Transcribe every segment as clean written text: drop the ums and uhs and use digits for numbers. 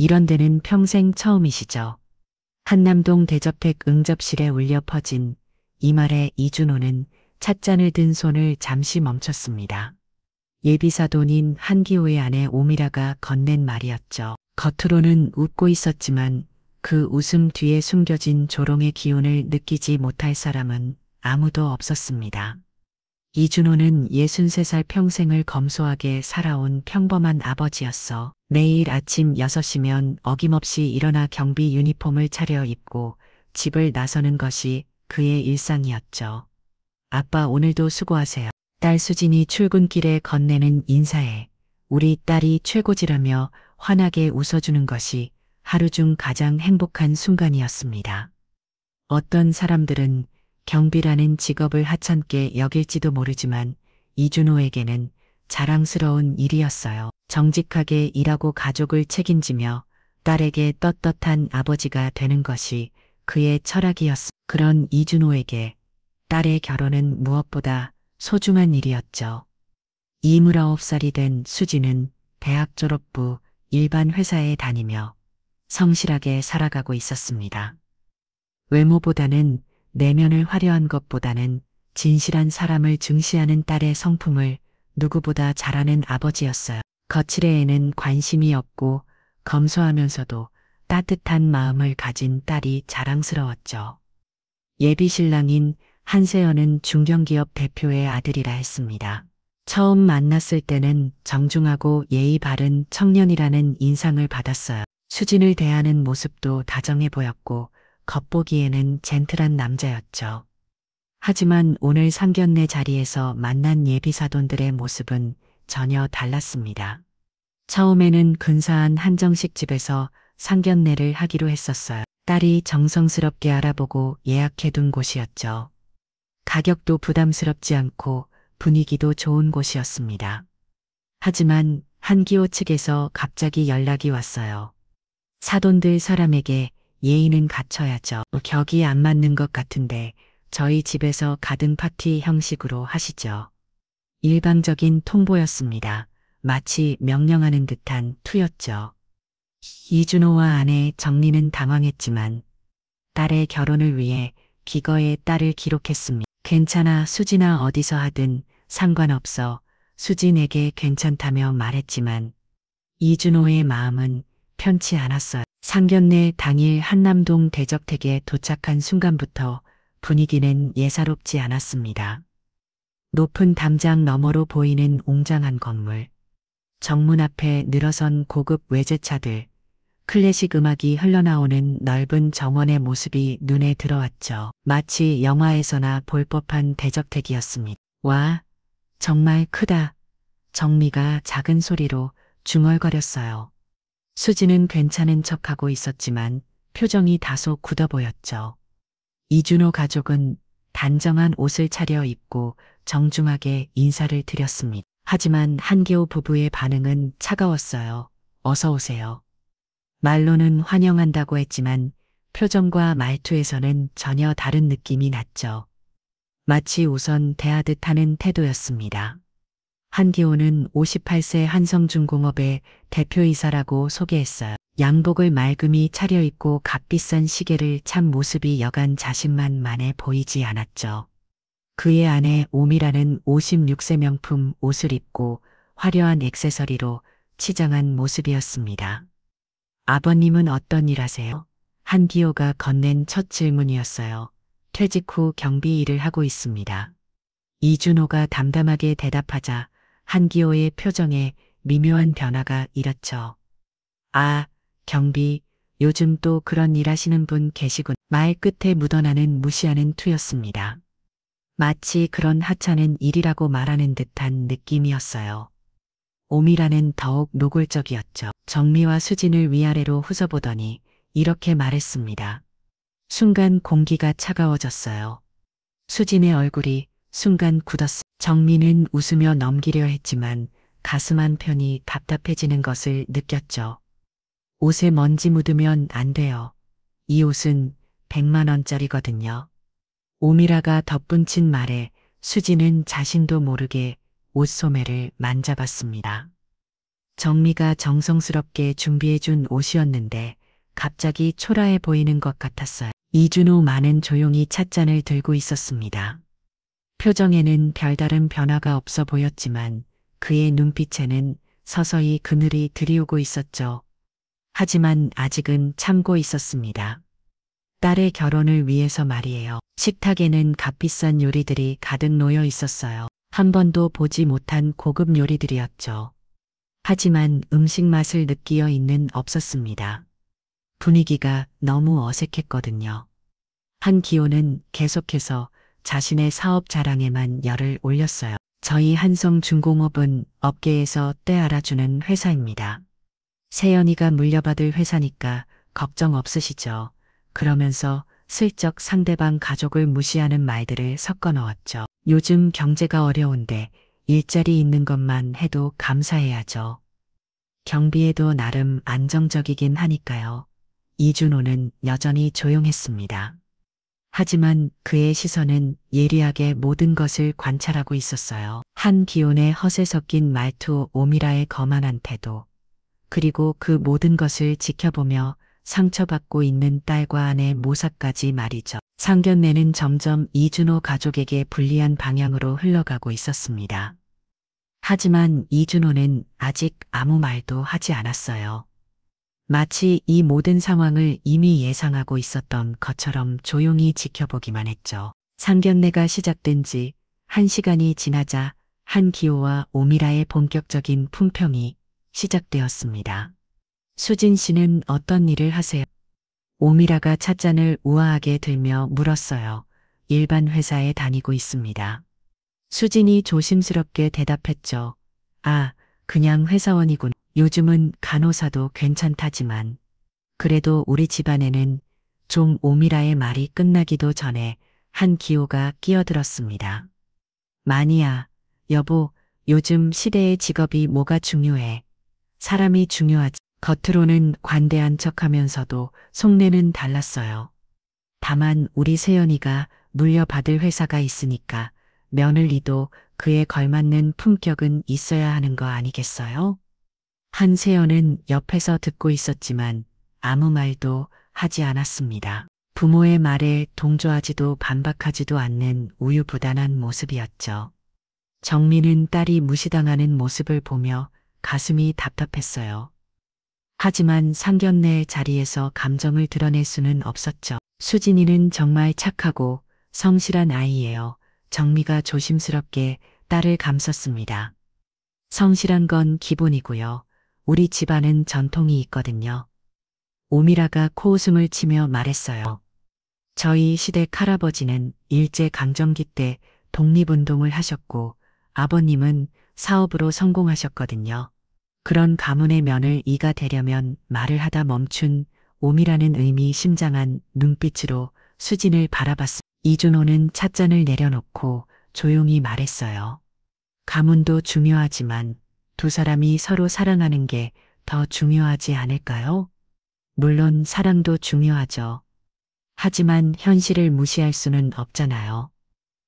이런 데는 평생 처음이시죠. 한남동 대저택 응접실에 울려 퍼진 이 말에 이준호는 찻잔을 든 손을 잠시 멈췄습니다. 예비사돈인 한기호의 아내 오미라가 건넨 말이었죠. 겉으로는 웃고 있었지만 그 웃음 뒤에 숨겨진 조롱의 기운을 느끼지 못할 사람은 아무도 없었습니다. 이준호는 63살 평생을 검소하게 살아온 평범한 아버지였어. 매일 아침 6시면 어김없이 일어나 경비 유니폼을 차려 입고 집을 나서는 것이 그의 일상이었죠. 아빠 오늘도 수고하세요. 딸 수진이 출근길에 건네는 인사에 우리 딸이 최고지라며 환하게 웃어주는 것이 하루 중 가장 행복한 순간이었습니다. 어떤 사람들은 경비라는 직업을 하찮게 여길지도 모르지만 이준호에게는 자랑스러운 일이었어요. 정직하게 일하고 가족을 책임지며 딸에게 떳떳한 아버지가 되는 것이 그의 철학이었습니다. 그런 이준호에게 딸의 결혼은 무엇보다 소중한 일이었죠. 29살이 된 수지는 대학 졸업 후 일반 회사에 다니며 성실하게 살아가고 있었습니다. 외모보다는 내면을 화려한 것보다는 진실한 사람을 중시하는 딸의 성품을 누구보다 잘 아는 아버지였어요. 거칠애에는 관심이 없고 검소하면서도 따뜻한 마음을 가진 딸이 자랑스러웠죠. 예비신랑인 한세연은 중견기업 대표의 아들이라 했습니다. 처음 만났을 때는 정중하고 예의 바른 청년이라는 인상을 받았어요. 수진을 대하는 모습도 다정해 보였고 겉보기에는 젠틀한 남자였죠. 하지만 오늘 상견례 자리에서 만난 예비사돈들의 모습은 전혀 달랐습니다. 처음에는 근사한 한정식 집에서 상견례를 하기로 했었어요. 딸이 정성스럽게 알아보고 예약해둔 곳이었죠. 가격도 부담스럽지 않고 분위기도 좋은 곳이었습니다. 하지만 한기호 측에서 갑자기 연락이 왔어요. 사돈들 사람에게 예의는 갖춰야죠. 격이 안 맞는 것 같은데 저희 집에서 가든 파티 형식으로 하시죠. 일방적인 통보였습니다. 마치 명령하는 듯한 투였죠. 이준호와 아내 정리는 당황했지만 딸의 결혼을 위해 기거에 딸을 기록했습니다. 괜찮아 수진아 어디서 하든 상관없어 수진에게 괜찮다며 말했지만 이준호의 마음은 편치 않았어요. 상견례 당일 한남동 대저택에 도착한 순간부터 분위기는 예사롭지 않았습니다. 높은 담장 너머로 보이는 웅장한 건물, 정문 앞에 늘어선 고급 외제차들, 클래식 음악이 흘러나오는 넓은 정원의 모습이 눈에 들어왔죠. 마치 영화에서나 볼 법한 대저택이었습니다. 와, 정말 크다. 정미가 작은 소리로 중얼거렸어요. 수지는 괜찮은 척하고 있었지만 표정이 다소 굳어 보였죠. 이준호 가족은 단정한 옷을 차려 입고 정중하게 인사를 드렸습니다. 하지만 한기호 부부의 반응은 차가웠어요. 어서 오세요. 말로는 환영한다고 했지만 표정과 말투에서는 전혀 다른 느낌이 났죠. 마치 우선 대하듯 하는 태도였습니다. 한기호는 58세 한성중공업의 대표이사라고 소개했어요. 양복을 맑음이 차려입고 값비싼 시계를 찬 모습이 여간 자신만만해 보이지 않았죠. 그의 아내 오미라는 56세 명품 옷을 입고 화려한 액세서리로 치장한 모습이었습니다. 아버님은 어떤 일 하세요? 한기호가 건넨 첫 질문이었어요. 퇴직 후 경비 일을 하고 있습니다. 이준호가 담담하게 대답하자 한기호의 표정에 미묘한 변화가 일었죠. 아, 경비, 요즘 또 그런 일 하시는 분 계시군. 말 끝에 묻어나는 무시하는 투였습니다. 마치 그런 하찮은 일이라고 말하는 듯한 느낌이었어요. 오미라는 더욱 노골적이었죠. 정미와 수진을 위아래로 후져보더니 이렇게 말했습니다. 순간 공기가 차가워졌어요. 수진의 얼굴이 순간 굳었습니다. 정미는 웃으며 넘기려 했지만 가슴 한편이 답답해지는 것을 느꼈죠. 옷에 먼지 묻으면 안 돼요. 이 옷은 100만 원짜리거든요. 오미라가 덧붙인 말에 수지는 자신도 모르게 옷소매를 만져봤습니다. 정미가 정성스럽게 준비해준 옷이었는데 갑자기 초라해 보이는 것 같았어요. 이준호만은 조용히 찻잔을 들고 있었습니다. 표정에는 별다른 변화가 없어 보였지만 그의 눈빛에는 서서히 그늘이 들이오고 있었죠. 하지만 아직은 참고 있었습니다. 딸의 결혼을 위해서 말이에요. 식탁에는 값비싼 요리들이 가득 놓여 있었어요. 한 번도 보지 못한 고급 요리들이었죠. 하지만 음식 맛을 느끼어 있는 없었습니다. 분위기가 너무 어색했거든요. 한기호는 계속해서 자신의 사업 자랑에만 열을 올렸어요. 저희 한성중공업은 업계에서 때 알아주는 회사입니다. 세연이가 물려받을 회사니까 걱정 없으시죠. 그러면서 슬쩍 상대방 가족을 무시하는 말들을 섞어 넣었죠. 요즘 경제가 어려운데 일자리 있는 것만 해도 감사해야죠. 경비에도 나름 안정적이긴 하니까요. 이준호는 여전히 조용했습니다. 하지만 그의 시선은 예리하게 모든 것을 관찰하고 있었어요. 한기온의 허세 섞인 말투, 오미라의 거만한 태도, 그리고 그 모든 것을 지켜보며 상처받고 있는 딸과 아내 모사까지 말이죠. 상견례는 점점 이준호 가족에게 불리한 방향으로 흘러가고 있었습니다. 하지만 이준호는 아직 아무 말도 하지 않았어요. 마치 이 모든 상황을 이미 예상하고 있었던 것처럼 조용히 지켜보기만 했죠. 상견례가 시작된 지 1시간이 지나자 한기호와 오미라의 본격적인 품평이 시작되었습니다. 수진 씨는 어떤 일을 하세요? 오미라가 찻잔을 우아하게 들며 물었어요. 일반 회사에 다니고 있습니다. 수진이 조심스럽게 대답했죠. 아, 그냥 회사원이군. 요즘은 간호사도 괜찮다지만 그래도 우리 집안에는 좀 오미라의 말이 끝나기도 전에 한기호가 끼어들었습니다. 마니야, 여보, 요즘 시대의 직업이 뭐가 중요해. 사람이 중요하지. 겉으로는 관대한 척하면서도 속내는 달랐어요. 다만 우리 세연이가 물려받을 회사가 있으니까 며느리도 그에 걸맞는 품격은 있어야 하는 거 아니겠어요? 한세연은 옆에서 듣고 있었지만 아무 말도 하지 않았습니다. 부모의 말에 동조하지도 반박하지도 않는 우유부단한 모습이었죠. 정민은 딸이 무시당하는 모습을 보며 가슴이 답답했어요. 하지만 상견례 자리에서 감정을 드러낼 수는 없었죠. 수진이는 정말 착하고 성실한 아이예요. 정미가 조심스럽게 딸을 감쌌습니다. 성실한 건 기본이고요. 우리 집안은 전통이 있거든요. 오미라가 코웃음을 치며 말했어요. 저희 시댁 할아버지는 일제강점기 때 독립운동을 하셨고 아버님은 사업으로 성공하셨거든요. 그런 가문의 면을 이가 되려면 말을 하다 멈춘 오미라는 의미심장한 눈빛으로 수진을 바라봤습니다. 이준호는 찻잔을 내려놓고 조용히 말했어요. 가문도 중요하지만 두 사람이 서로 사랑하는 게 더 중요하지 않을까요? 물론 사랑도 중요하죠. 하지만 현실을 무시할 수는 없잖아요.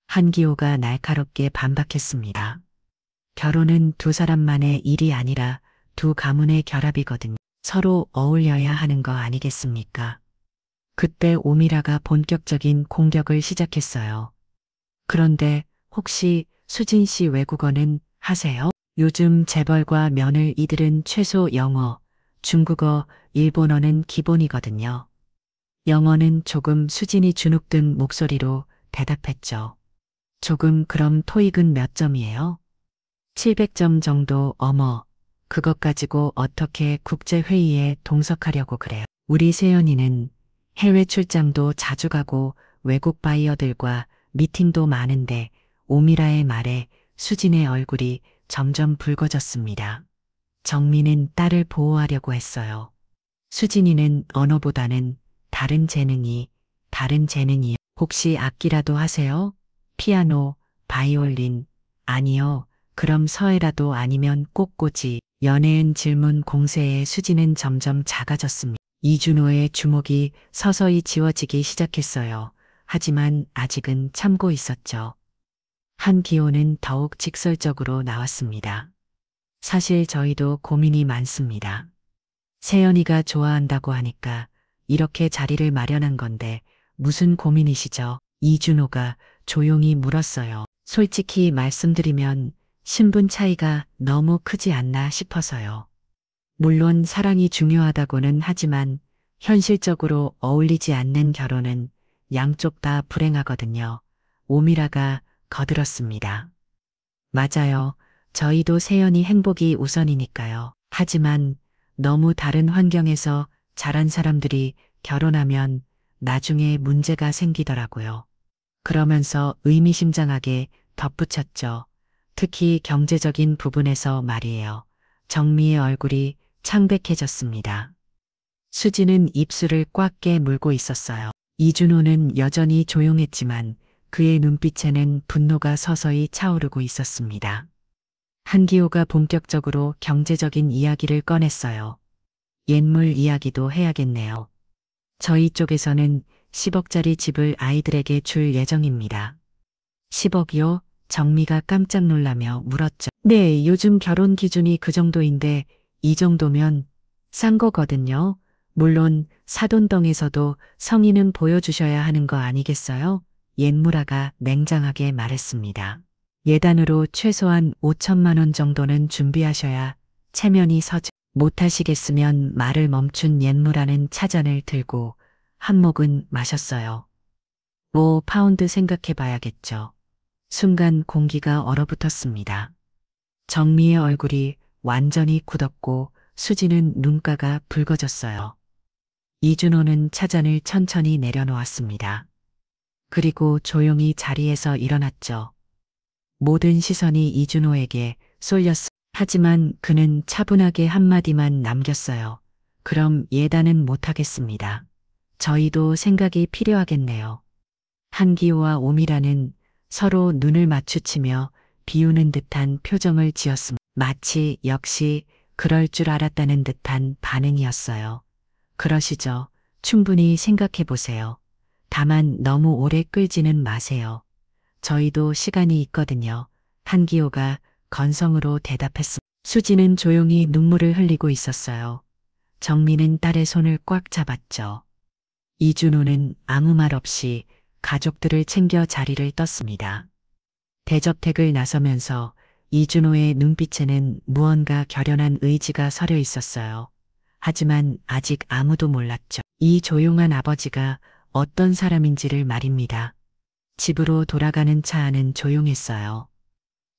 한기호가 날카롭게 반박했습니다. 결혼은 두 사람만의 일이 아니라 두 가문의 결합이거든요. 서로 어울려야 하는 거 아니겠습니까? 그때 오미라가 본격적인 공격을 시작했어요. 그런데 혹시 수진 씨 외국어는 하세요? 요즘 재벌과 며느리들은 최소 영어, 중국어, 일본어는 기본이거든요. 영어는 조금 수진이 주눅든 목소리로 대답했죠. 조금 그럼 토익은 몇 점이에요? 700점 정도. 어머, 그것 가지고 어떻게 국제회의에 동석하려고 그래요? 우리 세연이는 해외 출장도 자주 가고 외국 바이어들과 미팅도 많은데 오미라의 말에 수진의 얼굴이 점점 붉어졌습니다. 정민은 딸을 보호하려고 했어요. 수진이는 언어보다는 다른 재능이요. 혹시 악기라도 하세요? 피아노, 바이올린, 아니요. 그럼 서예라도 아니면 꽃꽂이. 연예인 질문 공세에 수지는 점점 작아졌습니다. 이준호의 주목이 서서히 지워지기 시작했어요. 하지만 아직은 참고 있었죠. 한기호는 더욱 직설적으로 나왔습니다. 사실 저희도 고민이 많습니다. 세연이가 좋아한다고 하니까 이렇게 자리를 마련한 건데 무슨 고민이시죠? 이준호가 조용히 물었어요. 솔직히 말씀드리면 신분 차이가 너무 크지 않나 싶어서요. 물론 사랑이 중요하다고는 하지만 현실적으로 어울리지 않는 결혼은 양쪽 다 불행하거든요. 오미라가 거들었습니다. 맞아요. 저희도 세연이 행복이 우선이니까요. 하지만 너무 다른 환경에서 자란 사람들이 결혼하면 나중에 문제가 생기더라고요. 그러면서 의미심장하게 덧붙였죠. 특히 경제적인 부분에서 말이에요. 정미의 얼굴이 창백해졌습니다. 수지는 입술을 꽉 깨물고 있었어요. 이준호는 여전히 조용했지만 그의 눈빛에는 분노가 서서히 차오르고 있었습니다. 한기호가 본격적으로 경제적인 이야기를 꺼냈어요. 옛물 이야기도 해야겠네요. 저희 쪽에서는 10억짜리 집을 아이들에게 줄 예정입니다. 10억이요? 정미가 깜짝 놀라며 물었죠. 네, 요즘 결혼 기준이 그 정도인데 이 정도면 싼 거거든요. 물론 사돈동에서도 성의는 보여주셔야 하는 거 아니겠어요? 옛물아가 냉정하게 말했습니다. 예단으로 최소한 5천만 원 정도는 준비하셔야 체면이 서지. 못하시겠으면 말을 멈춘 옛물아는 차잔을 들고 한 모금 마셨어요. 5파운드 생각해봐야겠죠. 순간 공기가 얼어붙었습니다. 정미의 얼굴이 완전히 굳었고 수지는 눈가가 붉어졌어요. 이준호는 차잔을 천천히 내려놓았습니다. 그리고 조용히 자리에서 일어났죠. 모든 시선이 이준호에게 쏠렸습니다. 하지만 그는 차분하게 한마디만 남겼어요. 그럼 예단은 못하겠습니다. 저희도 생각이 필요하겠네요. 한기호와 오미라는 서로 눈을 마주치며 비우는 듯한 표정을 지었습니다. 마치 역시 그럴 줄 알았다는 듯한 반응이었어요. 그러시죠. 충분히 생각해 보세요. 다만 너무 오래 끌지는 마세요. 저희도 시간이 있거든요. 한기호가 건성으로 대답했습니다. 수지는 조용히 눈물을 흘리고 있었어요. 정미는 딸의 손을 꽉 잡았죠. 이준호는 아무 말 없이 가족들을 챙겨 자리를 떴습니다. 대접택을 나서면서 이준호의 눈빛에는 무언가 결연한 의지가 서려 있었어요. 하지만 아직 아무도 몰랐죠. 이 조용한 아버지가 어떤 사람인지를 말입니다. 집으로 돌아가는 차 안은 조용했어요.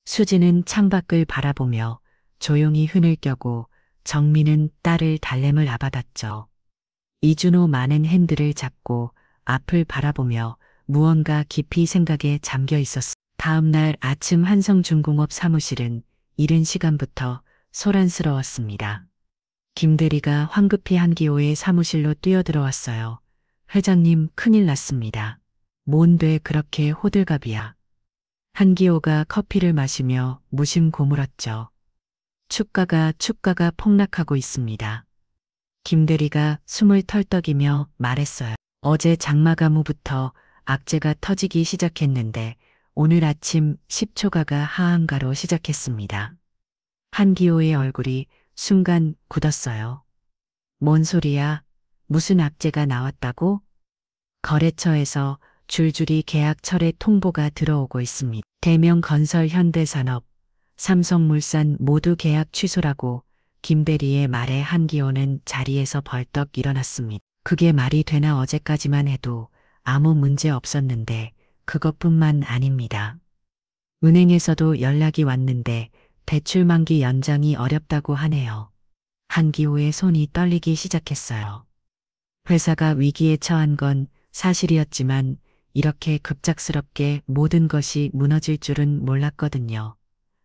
수지는 창밖을 바라보며 조용히 흔을 껴고 정미는 딸을 달램을 아받았죠. 이준호 많은 핸들을 잡고 앞을 바라보며 무언가 깊이 생각에 잠겨 있었습니다. 다음 날 아침 한성중공업 사무실은 이른 시간부터 소란스러웠습니다. 김대리가 황급히 한기호의 사무실로 뛰어들어왔어요. 회장님, 큰일 났습니다. 뭔데 그렇게 호들갑이야. 한기호가 커피를 마시며 무심코 물었죠. 주가가 폭락하고 있습니다. 김대리가 숨을 털떡이며 말했어요. 어제 장마가무부터 악재가 터지기 시작했는데 오늘 아침 10초가가 하한가로 시작했습니다. 한기호의 얼굴이 순간 굳었어요. 뭔 소리야? 무슨 악재가 나왔다고? 거래처에서 줄줄이 계약 철회 통보가 들어오고 있습니다. 대명건설, 현대산업, 삼성물산 모두 계약 취소라고. 김대리의 말에 한기호는 자리에서 벌떡 일어났습니다. 그게 말이 되나. 어제까지만 해도 아무 문제 없었는데 그것뿐만 아닙니다. 은행에서도 연락이 왔는데 대출 만기 연장이 어렵다고 하네요. 한기호의 손이 떨리기 시작했어요. 회사가 위기에 처한 건 사실이었지만 이렇게 급작스럽게 모든 것이 무너질 줄은 몰랐거든요.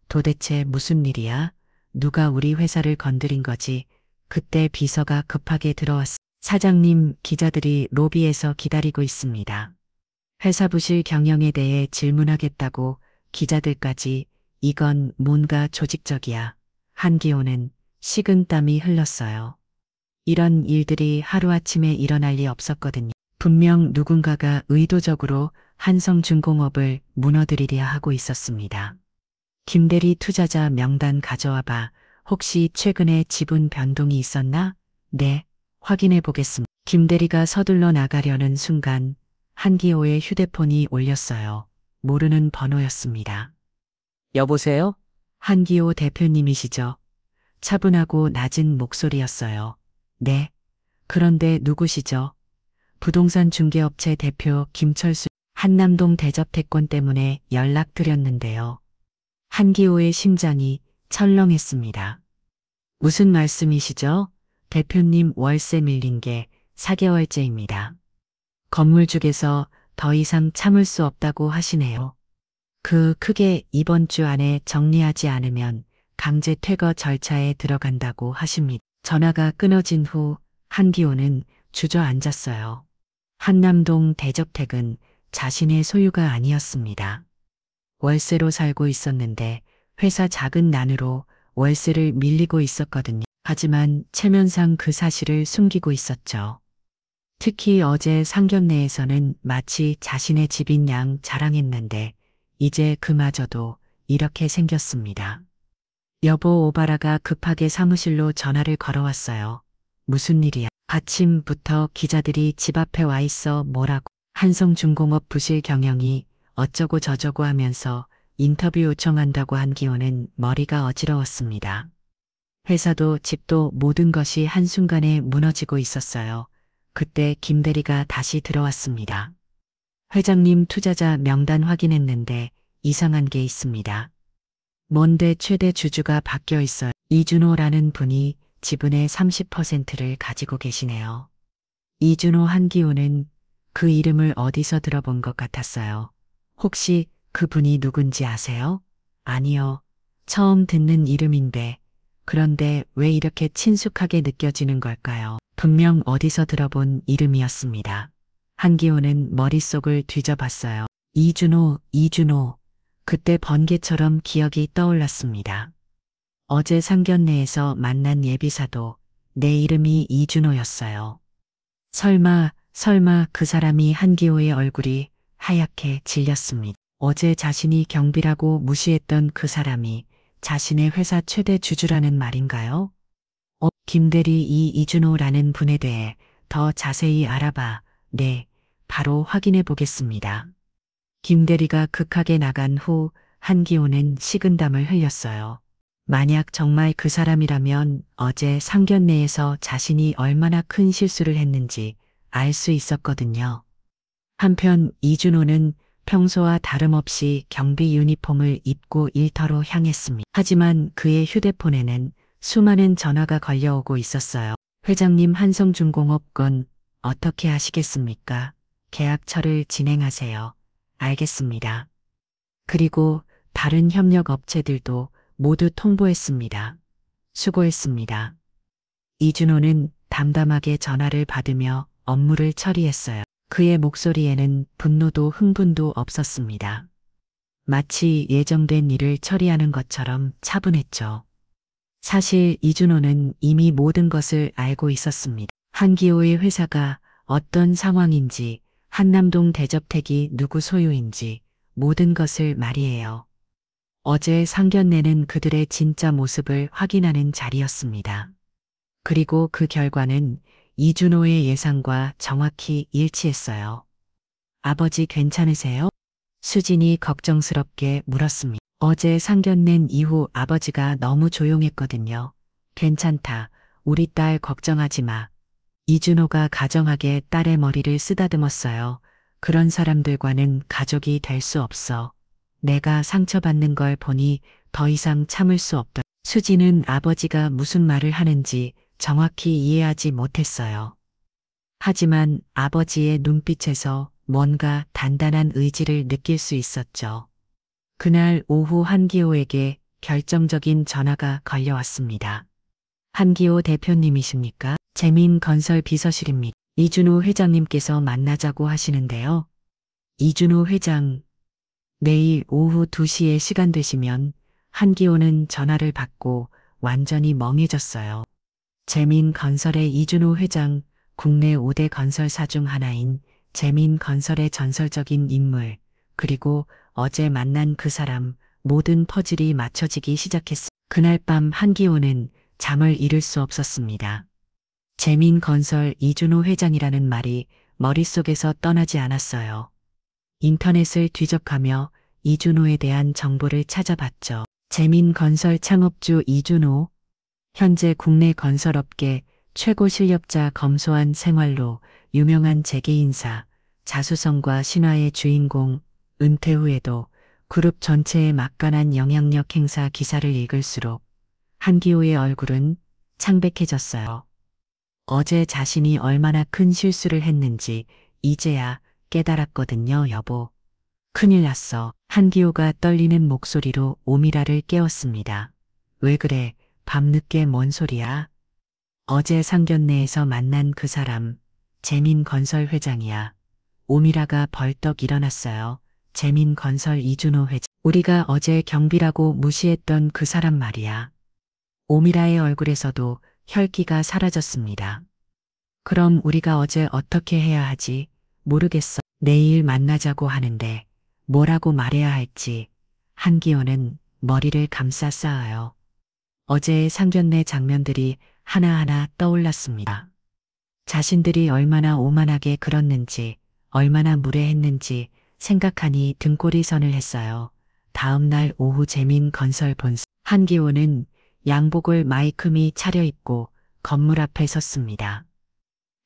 도대체 무슨 일이야? 누가 우리 회사를 건드린 거지? 그때 비서가 급하게 들어왔습니다. 사장님, 기자들이 로비에서 기다리고 있습니다. 회사 부실 경영에 대해 질문하겠다고. 기자들까지. 이건 뭔가 조직적이야. 한기호는 식은땀이 흘렀어요. 이런 일들이 하루아침에 일어날 리 없었거든요. 분명 누군가가 의도적으로 한성중공업을 무너뜨리려 하고 있었습니다. 김대리, 투자자 명단 가져와 봐. 혹시 최근에 지분 변동이 있었나? 네, 확인해 보겠습니다. 김대리가 서둘러 나가려는 순간 한기호의 휴대폰이 울렸어요. 모르는 번호였습니다. 여보세요? 한기호 대표님이시죠? 차분하고 낮은 목소리였어요. 네. 그런데 누구시죠? 부동산 중개업체 대표 김철수. 한남동 대저택권 때문에 연락드렸는데요. 한기호의 심장이 철렁했습니다. 무슨 말씀이시죠? 대표님, 월세 밀린 게 4개월째입니다. 건물주께서 더 이상 참을 수 없다고 하시네요. 크게 이번 주 안에 정리하지 않으면 강제 퇴거 절차에 들어간다고 하십니다. 전화가 끊어진 후 한기호는 주저앉았어요. 한남동 대저택은 자신의 소유가 아니었습니다. 월세로 살고 있었는데 회사 작은 난으로 월세를 밀리고 있었거든요. 하지만 체면상 그 사실을 숨기고 있었죠. 특히 어제 상견례에서는 마치 자신의 집인 양 자랑했는데 이제 그마저도 이렇게 생겼습니다. 여보, 오바라가 급하게 사무실로 전화를 걸어왔어요. 무슨 일이야? 아침부터 기자들이 집 앞에 와 있어. 뭐라고? 한성중공업 부실 경영이 어쩌고 저쩌고 하면서 인터뷰 요청한다고. 한기호는 머리가 어지러웠습니다. 회사도 집도 모든 것이 한순간에 무너지고 있었어요. 그때 김대리가 다시 들어왔습니다. 회장님, 투자자 명단 확인했는데 이상한 게 있습니다. 뭔데? 최대 주주가 바뀌어 있어요. 이준호라는 분이 지분의 30%를 가지고 계시네요. 이준호. 한기호는 그 이름을 어디서 들어본 것 같았어요. 혹시 그분이 누군지 아세요? 아니요. 처음 듣는 이름인데. 그런데 왜 이렇게 친숙하게 느껴지는 걸까요? 분명 어디서 들어본 이름이었습니다. 한기호는 머릿속을 뒤져봤어요. 이준호. 그때 번개처럼 기억이 떠올랐습니다. 어제 상견례에서 만난 예비사도 내 이름이 이준호였어요. 설마 그 사람이. 한기호의 얼굴이 하얗게 질렸습니다. 어제 자신이 경비라고 무시했던 그 사람이 자신의 회사 최대 주주라는 말인가요? 김대리, 이 이준호라는 분에 대해 더 자세히 알아봐. 네, 바로 확인해 보겠습니다. 김대리가 극하게 나간 후 한기호는 식은땀을 흘렸어요. 만약 정말 그 사람이라면 어제 상견례에서 자신이 얼마나 큰 실수를 했는지 알 수 있었거든요. 한편 이준호는 평소와 다름없이 경비 유니폼을 입고 일터로 향했습니다. 하지만 그의 휴대폰에는 수많은 전화가 걸려오고 있었어요. 회장님, 한성중공업 건 어떻게 하시겠습니까? 계약처를 진행하세요. 알겠습니다. 그리고 다른 협력 업체들도 모두 통보했습니다. 수고했습니다. 이준호는 담담하게 전화를 받으며 업무를 처리했어요. 그의 목소리에는 분노도 흥분도 없었습니다. 마치 예정된 일을 처리하는 것처럼 차분했죠. 사실 이준호는 이미 모든 것을 알고 있었습니다. 한기호의 회사가 어떤 상황인지, 한남동 대저택이 누구 소유인지 모든 것을 말이에요. 어제 상견례는 그들의 진짜 모습을 확인하는 자리였습니다. 그리고 그 결과는 이준호의 예상과 정확히 일치했어요. 아버지 괜찮으세요? 수진이 걱정스럽게 물었습니다. 어제 상견례 이후 아버지가 너무 조용했거든요. 괜찮다. 우리 딸 걱정하지 마. 이준호가 가정하게 딸의 머리를 쓰다듬었어요. 그런 사람들과는 가족이 될 수 없어. 내가 상처받는 걸 보니 더 이상 참을 수 없다. 수지는 아버지가 무슨 말을 하는지 정확히 이해하지 못했어요. 하지만 아버지의 눈빛에서 뭔가 단단한 의지를 느낄 수 있었죠. 그날 오후 한기호에게 결정적인 전화가 걸려왔습니다. 한기호 대표님이십니까? 재민건설 비서실입니다. 이준호 회장님께서 만나자고 하시는데요. 이준호 회장, 내일 오후 2시에 시간 되시면. 한기호는 전화를 받고 완전히 멍해졌어요. 재민건설의 이준호 회장, 국내 5대 건설사 중 하나인 재민건설의 전설적인 인물, 그리고 어제 만난 그 사람, 모든 퍼즐이 맞춰지기 시작했습니다. 그날 밤 한기호는 잠을 이룰 수 없었습니다. 재민건설 이준호 회장이라는 말이 머릿속에서 떠나지 않았어요. 인터넷을 뒤적하며 이준호에 대한 정보를 찾아봤죠. 재민건설 창업주 이준호, 현재 국내 건설업계 최고 실력자 검소한 생활로 유명한 재계인사, 자수성과 신화의 주인공, 은퇴 후에도 그룹 전체에 막강한 영향력 행사 기사를 읽을수록 한기호의 얼굴은 창백해졌어요. 어제 자신이 얼마나 큰 실수를 했는지 이제야 깨달았거든요, 여보. 큰일 났어. 한기호가 떨리는 목소리로 오미라를 깨웠습니다. 왜 그래? 밤늦게 뭔 소리야? 어제 상견례에서 만난 그 사람, 재민건설 회장이야. 오미라가 벌떡 일어났어요. 재민건설 이준호 회장. 우리가 어제 경비라고 무시했던 그 사람 말이야. 오미라의 얼굴에서도 혈기가 사라졌습니다. 그럼 우리가 어제 어떻게 해야 하지? 모르겠어. 내일 만나자고 하는데 뭐라고 말해야 할지. 한기호는 머리를 감싸 쌓아요. 어제의 상견례 장면들이 하나하나 떠올랐습니다. 자신들이 얼마나 오만하게 굴었는지, 얼마나 무례했는지 생각하니 등골이 선을 했어요. 다음 날 오후 재민건설 본사. 한기호는 양복을 마이크미 차려입고 건물 앞에 섰습니다.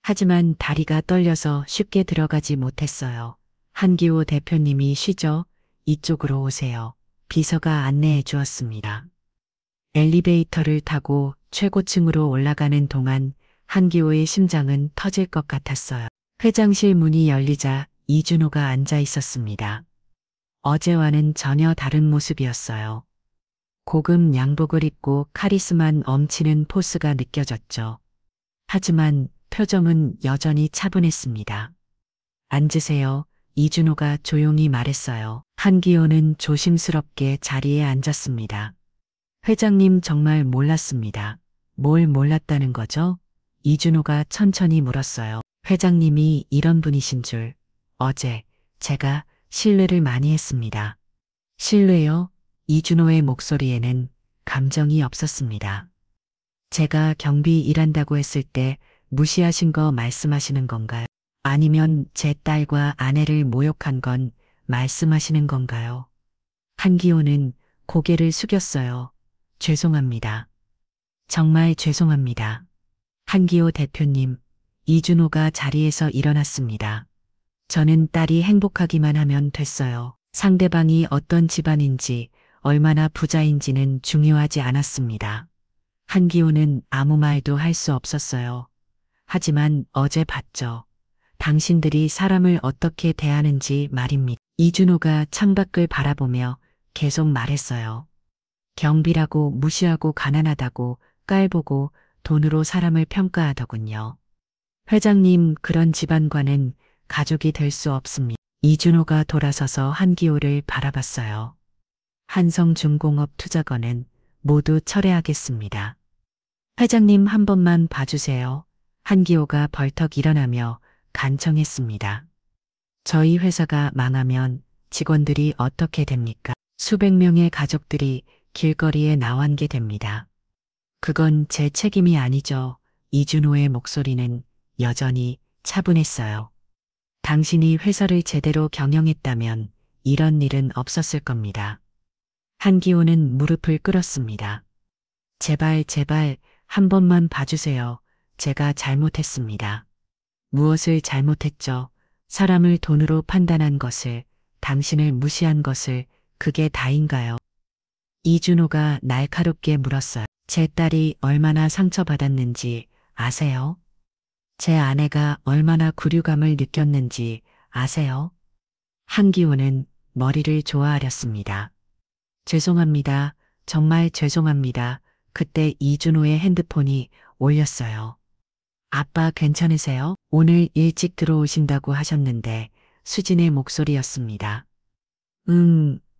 하지만 다리가 떨려서 쉽게 들어가지 못했어요. 한기호 대표님이 쉬죠. 이쪽으로 오세요. 비서가 안내해 주었습니다. 엘리베이터를 타고 최고층으로 올라가는 동안 한기호의 심장은 터질 것 같았어요. 회장실 문이 열리자 이준호가 앉아 있었습니다. 어제와는 전혀 다른 모습이었어요. 고급 양복을 입고 카리스만 넘치는 포스가 느껴졌죠. 하지만 표정은 여전히 차분했습니다. 앉으세요. 이준호가 조용히 말했어요. 한기호는 조심스럽게 자리에 앉았습니다. 회장님 정말 몰랐습니다. 뭘 몰랐다는 거죠? 이준호가 천천히 물었어요. 회장님이 이런 분이신 줄 어제 제가 신뢰를 많이 했습니다. 신뢰요? 이준호의 목소리에는 감정이 없었습니다. 제가 경비 일한다고 했을 때 무시하신 거 말씀하시는 건가요? 아니면 제 딸과 아내를 모욕한 건 말씀하시는 건가요? 한기호는 고개를 숙였어요. 죄송합니다. 정말 죄송합니다. 한기호 대표님, 이준호가 자리에서 일어났습니다. 저는 딸이 행복하기만 하면 됐어요. 상대방이 어떤 집안인지, 얼마나 부자인지는 중요하지 않았습니다. 한기호는 아무 말도 할 수 없었어요. 하지만 어제 봤죠. 당신들이 사람을 어떻게 대하는지 말입니다. 이준호가 창밖을 바라보며 계속 말했어요. 경비라고 무시하고 가난하다고 깔보고 돈으로 사람을 평가하더군요. 회장님, 그런 집안과는 가족이 될 수 없습니다. 이준호가 돌아서서 한기호를 바라봤어요. 한성중공업 투자건은 모두 철회하겠습니다. 회장님 한 번만 봐주세요. 한기호가 벌떡 일어나며 간청했습니다. 저희 회사가 망하면 직원들이 어떻게 됩니까? 수백 명의 가족들이 길거리에 나앉게 됩니다. 그건 제 책임이 아니죠. 이준호의 목소리는 여전히 차분했어요. 당신이 회사를 제대로 경영했다면 이런 일은 없었을 겁니다. 한기호는 무릎을 꿇었습니다. 제발 한 번만 봐주세요. 제가 잘못했습니다. 무엇을 잘못했죠? 사람을 돈으로 판단한 것을, 당신을 무시한 것을, 그게 다인가요? 이준호가 날카롭게 물었어요. 제 딸이 얼마나 상처받았는지 아세요? 제 아내가 얼마나 굴유감을 느꼈는지 아세요? 한기호는 머리를 조아렸습니다. 죄송합니다. 정말 죄송합니다. 그때 이준호의 핸드폰이 울렸어요. 아빠 괜찮으세요? 오늘 일찍 들어오신다고 하셨는데 수진의 목소리였습니다.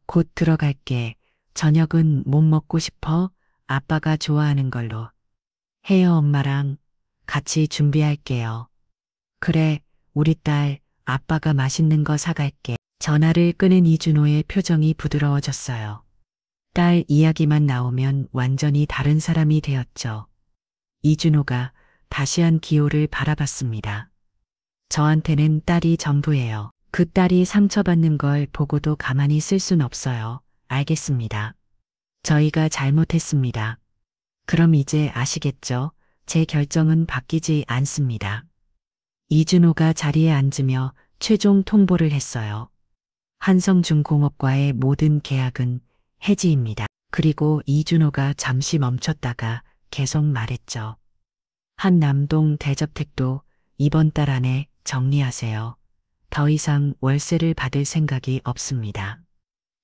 곧 들어갈게. 저녁은 뭐 먹고 싶어? 아빠가 좋아하는 걸로. 해요, 엄마랑. 같이 준비할게요. 그래, 우리 딸, 아빠가 맛있는 거 사갈게. 전화를 끄는 이준호의 표정이 부드러워졌어요. 딸 이야기만 나오면 완전히 다른 사람이 되었죠. 이준호가 다시 한 기호를 바라봤습니다. 저한테는 딸이 전부예요. 그 딸이 상처받는 걸 보고도 가만히 있을 순 없어요. 알겠습니다. 저희가 잘못했습니다. 그럼 이제 아시겠죠? 제 결정은 바뀌지 않습니다. 이준호가 자리에 앉으며 최종 통보를 했어요. 한성중공업과의 모든 계약은 해지입니다. 그리고 이준호가 잠시 멈췄다가 계속 말했죠. 한남동 대저택도 이번 달 안에 정리하세요. 더 이상 월세를 받을 생각이 없습니다.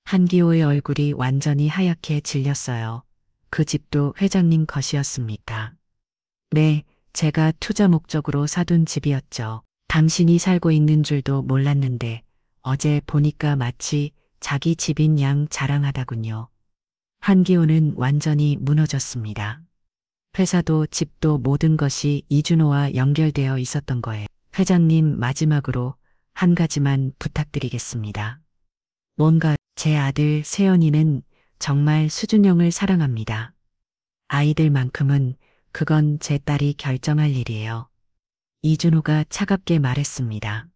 한기호의 얼굴이 완전히 하얗게 질렸어요. 그 집도 회장님 것이었습니까? 네, 제가 투자 목적으로 사둔 집이었죠. 당신이 살고 있는 줄도 몰랐는데 어제 보니까 마치 자기 집인 양 자랑하다군요. 한기호는 완전히 무너졌습니다. 회사도 집도 모든 것이 이준호와 연결되어 있었던 거예요. 회장님, 마지막으로 한 가지만 부탁드리겠습니다. 뭔가 제 아들 세연이는 정말 수준형을 사랑합니다. 아이들만큼은 그건 제 딸이 결정할 일이에요. 이준호가 차갑게 말했습니다.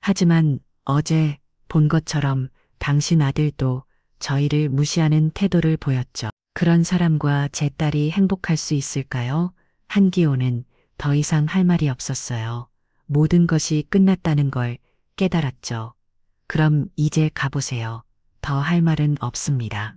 하지만 어제 본 것처럼 당신 아들도 저희를 무시하는 태도를 보였죠. 그런 사람과 제 딸이 행복할 수 있을까요? 한기호는 더 이상 할 말이 없었어요. 모든 것이 끝났다는 걸 깨달았죠. 그럼 이제 가보세요. 더 할 말은 없습니다.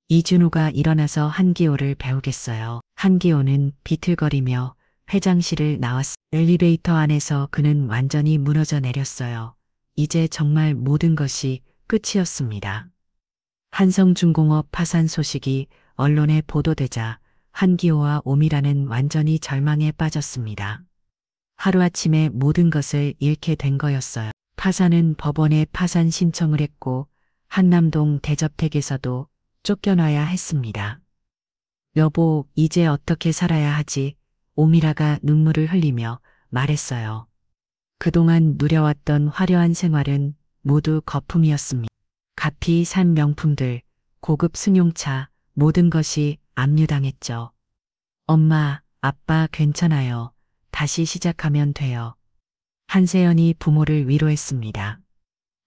이준호가 일어나서 한기호를 배우겠어요. 한기호는 비틀거리며 회장실을 나왔습니다. 엘리베이터 안에서 그는 완전히 무너져 내렸어요. 이제 정말 모든 것이 끝이었습니다. 한성중공업 파산 소식이 언론에 보도되자 한기호와 오미라는 완전히 절망에 빠졌습니다. 하루아침에 모든 것을 잃게 된 거였어요. 파산은 법원에 파산 신청을 했고 한남동 대저택에서도 쫓겨나야 했습니다. 여보, 이제 어떻게 살아야 하지? 오미라가 눈물을 흘리며 말했어요. 그동안 누려왔던 화려한 생활은 모두 거품이었습니다. 값이 산 명품들, 고급 승용차, 모든 것이 압류당했죠. 엄마, 아빠 괜찮아요. 다시 시작하면 돼요. 한세연이 부모를 위로했습니다.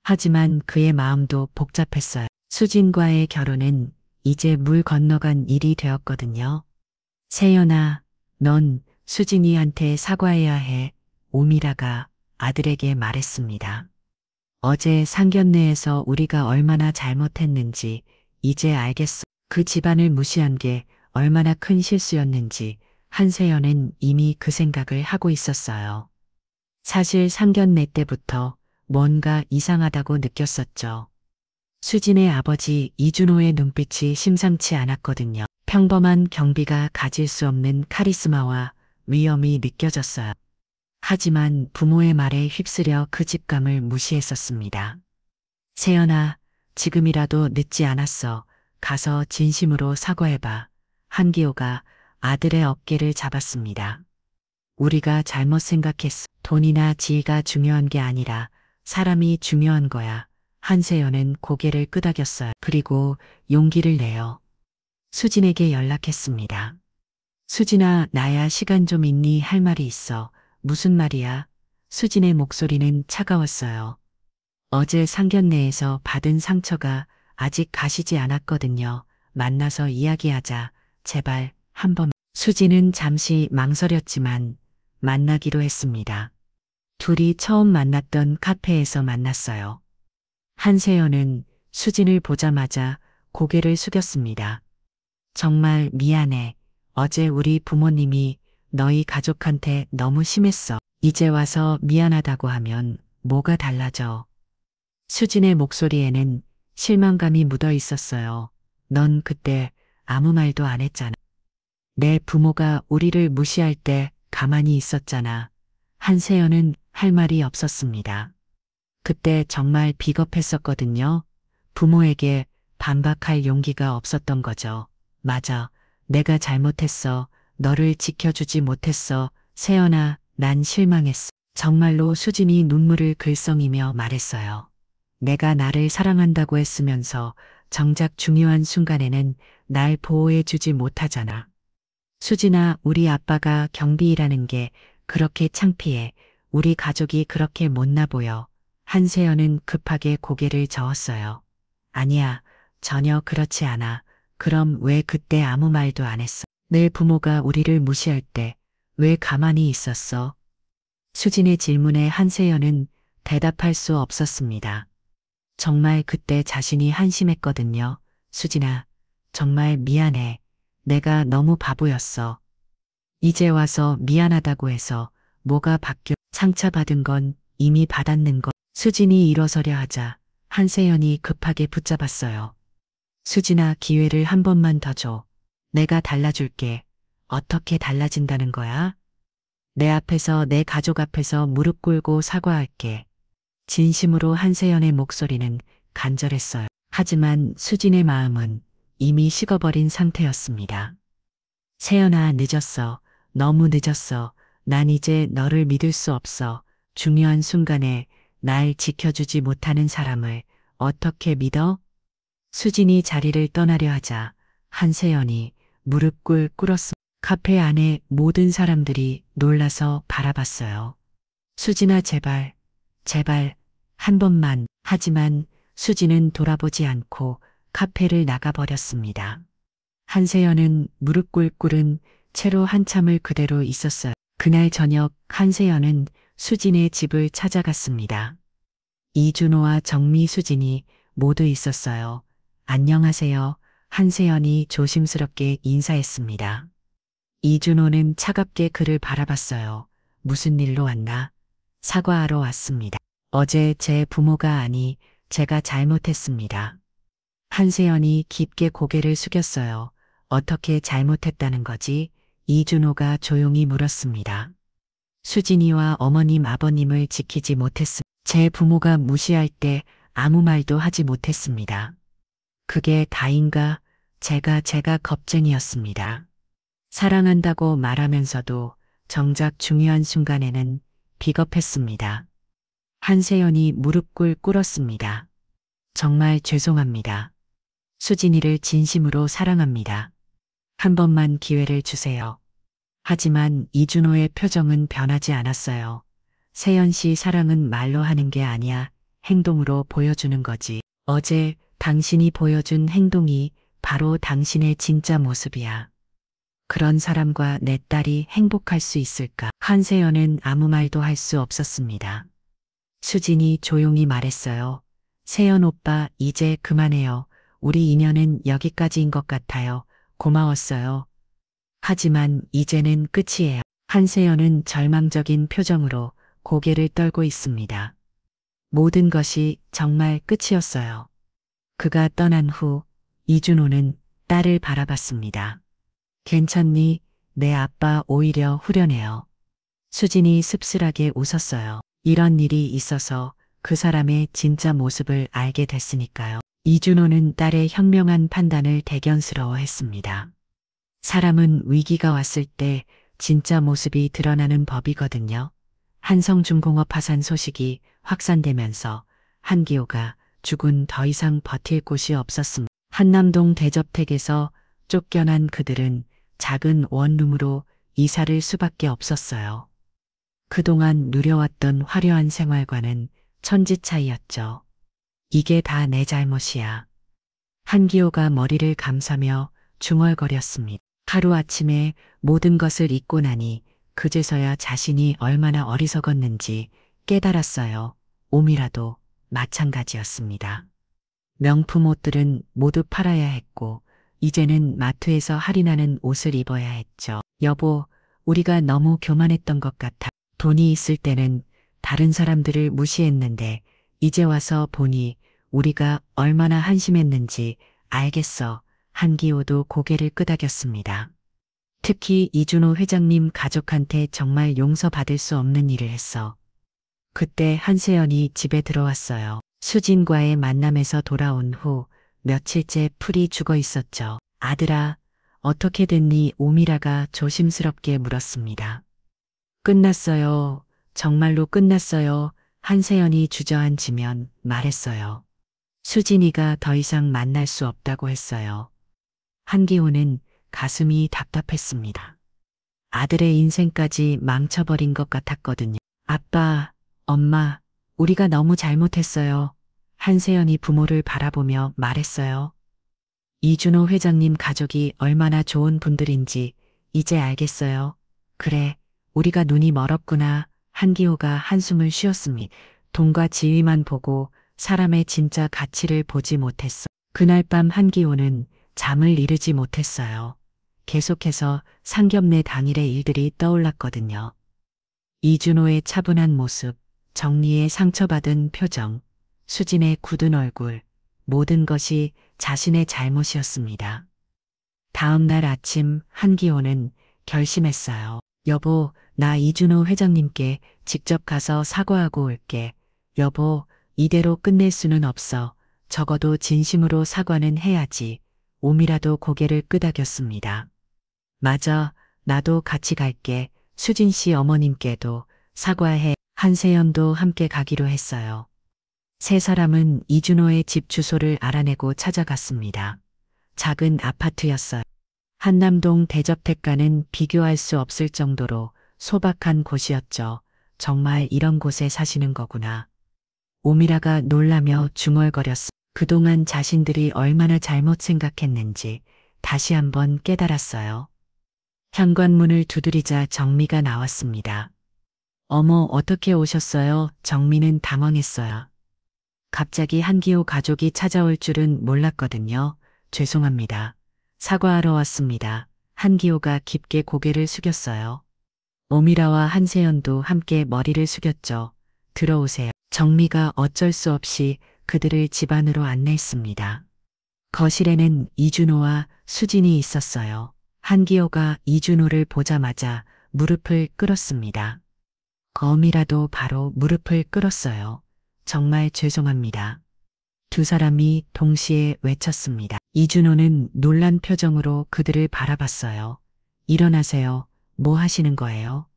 하지만 그의 마음도 복잡했어요. 수진과의 결혼은 이제 물 건너간 일이 되었거든요. 세연아, 넌 수진이한테 사과해야 해. 오미라가 아들에게 말했습니다. 어제 상견례에서 우리가 얼마나 잘못했는지 이제 알겠어. 그 집안을 무시한 게 얼마나 큰 실수였는지 한세연은 이미 그 생각을 하고 있었어요. 사실 상견례 때부터 뭔가 이상하다고 느꼈었죠. 수진의 아버지 이준호의 눈빛이 심상치 않았거든요. 평범한 경비가 가질 수 없는 카리스마와 위엄이 느껴졌어요. 하지만 부모의 말에 휩쓸려 그 직감을 무시했었습니다. 세연아, 지금이라도 늦지 않았어. 가서 진심으로 사과해봐. 한기호가 아들의 어깨를 잡았습니다. 우리가 잘못 생각했어. 돈이나 지위가 중요한 게 아니라 사람이 중요한 거야. 한세연은 고개를 끄덕였어요. 그리고 용기를 내어 수진에게 연락했습니다. 수진아, 나야 시간 좀 있니? 할 말이 있어. 무슨 말이야? 수진의 목소리는 차가웠어요. 어제 상견례에서 받은 상처가 아직 가시지 않았거든요. 만나서 이야기하자. 제발 한 번. 수진은 잠시 망설였지만 만나기로 했습니다. 둘이 처음 만났던 카페에서 만났어요. 한세연은 수진을 보자마자 고개를 숙였습니다. 정말 미안해. 어제 우리 부모님이 너희 가족한테 너무 심했어. 이제 와서 미안하다고 하면 뭐가 달라져? 수진의 목소리에는 실망감이 묻어 있었어요. 넌 그때 아무 말도 안 했잖아. 내 부모가 우리를 무시할 때 가만히 있었잖아. 한세연은 할 말이 없었습니다. 그때 정말 비겁했었거든요. 부모에게 반박할 용기가 없었던 거죠. 맞아. 내가 잘못했어. 너를 지켜주지 못했어. 세연아, 난 실망했어. 정말로 수진이 눈물을 글썽이며 말했어요. 내가 나를 사랑한다고 했으면서 정작 중요한 순간에는 날 보호해주지 못하잖아. 수진아, 우리 아빠가 경비라는 게 그렇게 창피해. 우리 가족이 그렇게 못나 보여. 한세연은 급하게 고개를 저었어요. 아니야, 전혀 그렇지 않아. 그럼 왜 그때 아무 말도 안 했어? 내 부모가 우리를 무시할 때 왜 가만히 있었어? 수진의 질문에 한세연은 대답할 수 없었습니다. 정말 그때 자신이 한심했거든요. 수진아, 정말 미안해. 내가 너무 바보였어. 이제 와서 미안하다고 해서 뭐가 바뀌어. 상처받은 건 이미 받았는 것. 수진이 일어서려 하자 한세연이 급하게 붙잡았어요. 수진아, 기회를 한 번만 더 줘. 내가 달라줄게. 어떻게 달라진다는 거야? 내 앞에서, 내 가족 앞에서 무릎 꿇고 사과할게. 진심으로 한세연의 목소리는 간절했어요. 하지만 수진의 마음은 이미 식어버린 상태였습니다. 세연아, 늦었어. 너무 늦었어. 난 이제 너를 믿을 수 없어. 중요한 순간에 날 지켜주지 못하는 사람을 어떻게 믿어? 수진이 자리를 떠나려 하자 한세연이 무릎 꿇었습니다. 카페 안에 모든 사람들이 놀라서 바라봤어요. 수진아, 제발, 제발, 한 번만. 하지만 수진은 돌아보지 않고 카페를 나가버렸습니다. 한세연은 무릎 꿇은 채로 한참을 그대로 있었어요. 그날 저녁 한세연은 수진의 집을 찾아갔습니다. 이준호와 정미, 수진이 모두 있었어요. 안녕하세요. 한세연이 조심스럽게 인사했습니다. 이준호는 차갑게 그를 바라봤어요. 무슨 일로 왔나? 사과하러 왔습니다. 어제 제 부모가 아니 제가 잘못했습니다. 한세연이 깊게 고개를 숙였어요. 어떻게 잘못했다는 거지? 이준호가 조용히 물었습니다. 수진이와 어머님, 아버님을 지키지 못했습니다. 제 부모가 무시할 때 아무 말도 하지 못했습니다. 그게 다인가? 제가 겁쟁이였습니다. 사랑한다고 말하면서도 정작 중요한 순간에는 비겁했습니다. 한세연이 무릎 꿇었습니다. 정말 죄송합니다. 수진이를 진심으로 사랑합니다. 한 번만 기회를 주세요. 하지만 이준호의 표정은 변하지 않았어요. 세연 씨, 사랑은 말로 하는 게 아니야. 행동으로 보여주는 거지. 어제 당신이 보여준 행동이 바로 당신의 진짜 모습이야. 그런 사람과 내 딸이 행복할 수 있을까? 한세연은 아무 말도 할 수 없었습니다. 수진이 조용히 말했어요. 세연 오빠, 이제 그만해요. 우리 인연은 여기까지인 것 같아요. 고마웠어요. 하지만 이제는 끝이에요. 한세연은 절망적인 표정으로 고개를 떨고 있습니다. 모든 것이 정말 끝이었어요. 그가 떠난 후 이준호는 딸을 바라봤습니다. 괜찮니? 내 아빠 오히려 후련해요. 수진이 씁쓸하게 웃었어요. 이런 일이 있어서 그 사람의 진짜 모습을 알게 됐으니까요. 이준호는 딸의 현명한 판단을 대견스러워했습니다. 사람은 위기가 왔을 때 진짜 모습이 드러나는 법이거든요. 한성중공업 파산 소식이 확산되면서 한기호가 죽은 더 이상 버틸 곳이 없었습니다. 한남동 대저택에서 쫓겨난 그들은 작은 원룸으로 이사를 수밖에 없었어요. 그동안 누려왔던 화려한 생활과는 천지 차이였죠. 이게 다 내 잘못이야. 한기호가 머리를 감싸며 중얼거렸습니다. 하루아침에 모든 것을 잊고 나니 그제서야 자신이 얼마나 어리석었는지 깨달았어요. 오미라도 마찬가지였습니다. 명품 옷들은 모두 팔아야 했고 이제는 마트에서 할인하는 옷을 입어야 했죠. 여보, 우리가 너무 교만했던 것 같아. 돈이 있을 때는 다른 사람들을 무시했는데 이제 와서 보니 우리가 얼마나 한심했는지 알겠어. 한기호도 고개를 끄덕였습니다. 특히 이준호 회장님 가족한테 정말 용서받을 수 없는 일을 했어. 그때 한세연이 집에 들어왔어요. 수진과의 만남에서 돌아온 후 며칠째 풀이 죽어 있었죠. 아들아, 어떻게 됐니? 오미라가 조심스럽게 물었습니다. 끝났어요. 정말로 끝났어요. 한세연이 주저앉으면 말했어요. 수진이가 더 이상 만날 수 없다고 했어요. 한기호는 가슴이 답답했습니다. 아들의 인생까지 망쳐버린 것 같았거든요. 아빠, 엄마, 우리가 너무 잘못했어요. 한세연이 부모를 바라보며 말했어요. 이준호 회장님 가족이 얼마나 좋은 분들인지 이제 알겠어요. 그래, 우리가 눈이 멀었구나. 한기호가 한숨을 쉬었습니다. 돈과 지위만 보고 사람의 진짜 가치를 보지 못했어. 그날 밤 한기호는 잠을 이루지 못했어요. 계속해서 상견례 당일의 일들이 떠올랐거든요. 이준호의 차분한 모습, 정리의 상처받은 표정, 수진의 굳은 얼굴, 모든 것이 자신의 잘못이었습니다. 다음 날 아침 한기호는 결심했어요. 여보, 나 이준호 회장님께 직접 가서 사과하고 올게. 여보, 이대로 끝낼 수는 없어. 적어도 진심으로 사과는 해야지. 오미라도 고개를 끄덕였습니다. 맞아, 나도 같이 갈게. 수진 씨 어머님께도 사과해. 한세연도 함께 가기로 했어요. 세 사람은 이준호의 집 주소를 알아내고 찾아갔습니다. 작은 아파트였어요. 한남동 대저택과는 비교할 수 없을 정도로 소박한 곳이었죠. 정말 이런 곳에 사시는 거구나. 오미라가 놀라며 중얼거렸어. 그동안 자신들이 얼마나 잘못 생각했는지 다시 한번 깨달았어요. 현관문을 두드리자 정미가 나왔습니다. 어머, 어떻게 오셨어요? 정미는 당황했어요. 갑자기 한기호 가족이 찾아올 줄은 몰랐거든요. 죄송합니다. 사과하러 왔습니다. 한기호가 깊게 고개를 숙였어요. 오미라와 한세연도 함께 머리를 숙였죠. 들어오세요. 정미가 어쩔 수 없이 그들을 집 안으로 안내했습니다. 거실에는 이준호와 수진이 있었어요. 한기호가 이준호를 보자마자 무릎을 꿇었습니다. 어미라도 바로 무릎을 꿇었어요. 정말 죄송합니다. 두 사람이 동시에 외쳤습니다. 이준호는 놀란 표정으로 그들을 바라봤어요. 일어나세요. 뭐 하시는 거예요?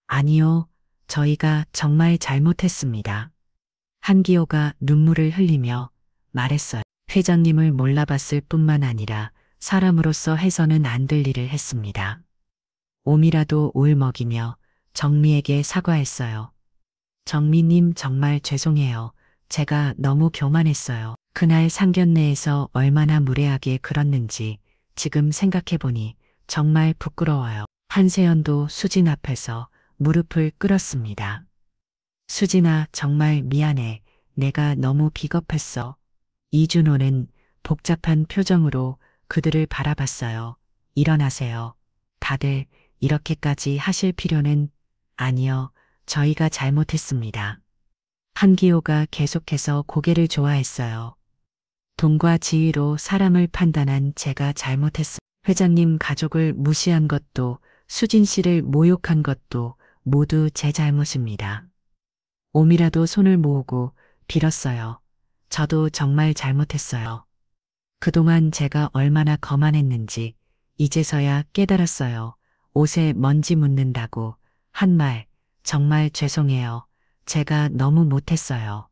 아니요. 저희가 정말 잘못했습니다. 한기호가 눈물을 흘리며 말했어요. 회장님을 몰라봤을 뿐만 아니라 사람으로서 해서는 안 될 일을 했습니다. 오미라도 울먹이며 정미에게 사과했어요. 정미님 정말 죄송해요. 제가 너무 교만했어요. 그날 상견례에서 얼마나 무례하게 굴었는지 지금 생각해보니 정말 부끄러워요. 한세연도 수진 앞에서 무릎을 꿇었습니다. 수진아, 정말 미안해. 내가 너무 비겁했어. 이준호는 복잡한 표정으로 그들을 바라봤어요. 일어나세요. 다들 이렇게까지 하실 필요는 아니요. 저희가 잘못했습니다. 한기호가 계속해서 고개를 조아했어요. 돈과 지위로 사람을 판단한 제가 잘못했습니다. 회장님 가족을 무시한 것도 수진 씨를 모욕한 것도 모두 제 잘못입니다. 오미라도 손을 모으고 빌었어요. 저도 정말 잘못했어요. 그동안 제가 얼마나 거만했는지 이제서야 깨달았어요. 옷에 먼지 묻는다고 한 말 정말 죄송해요. 제가 너무 못했어요.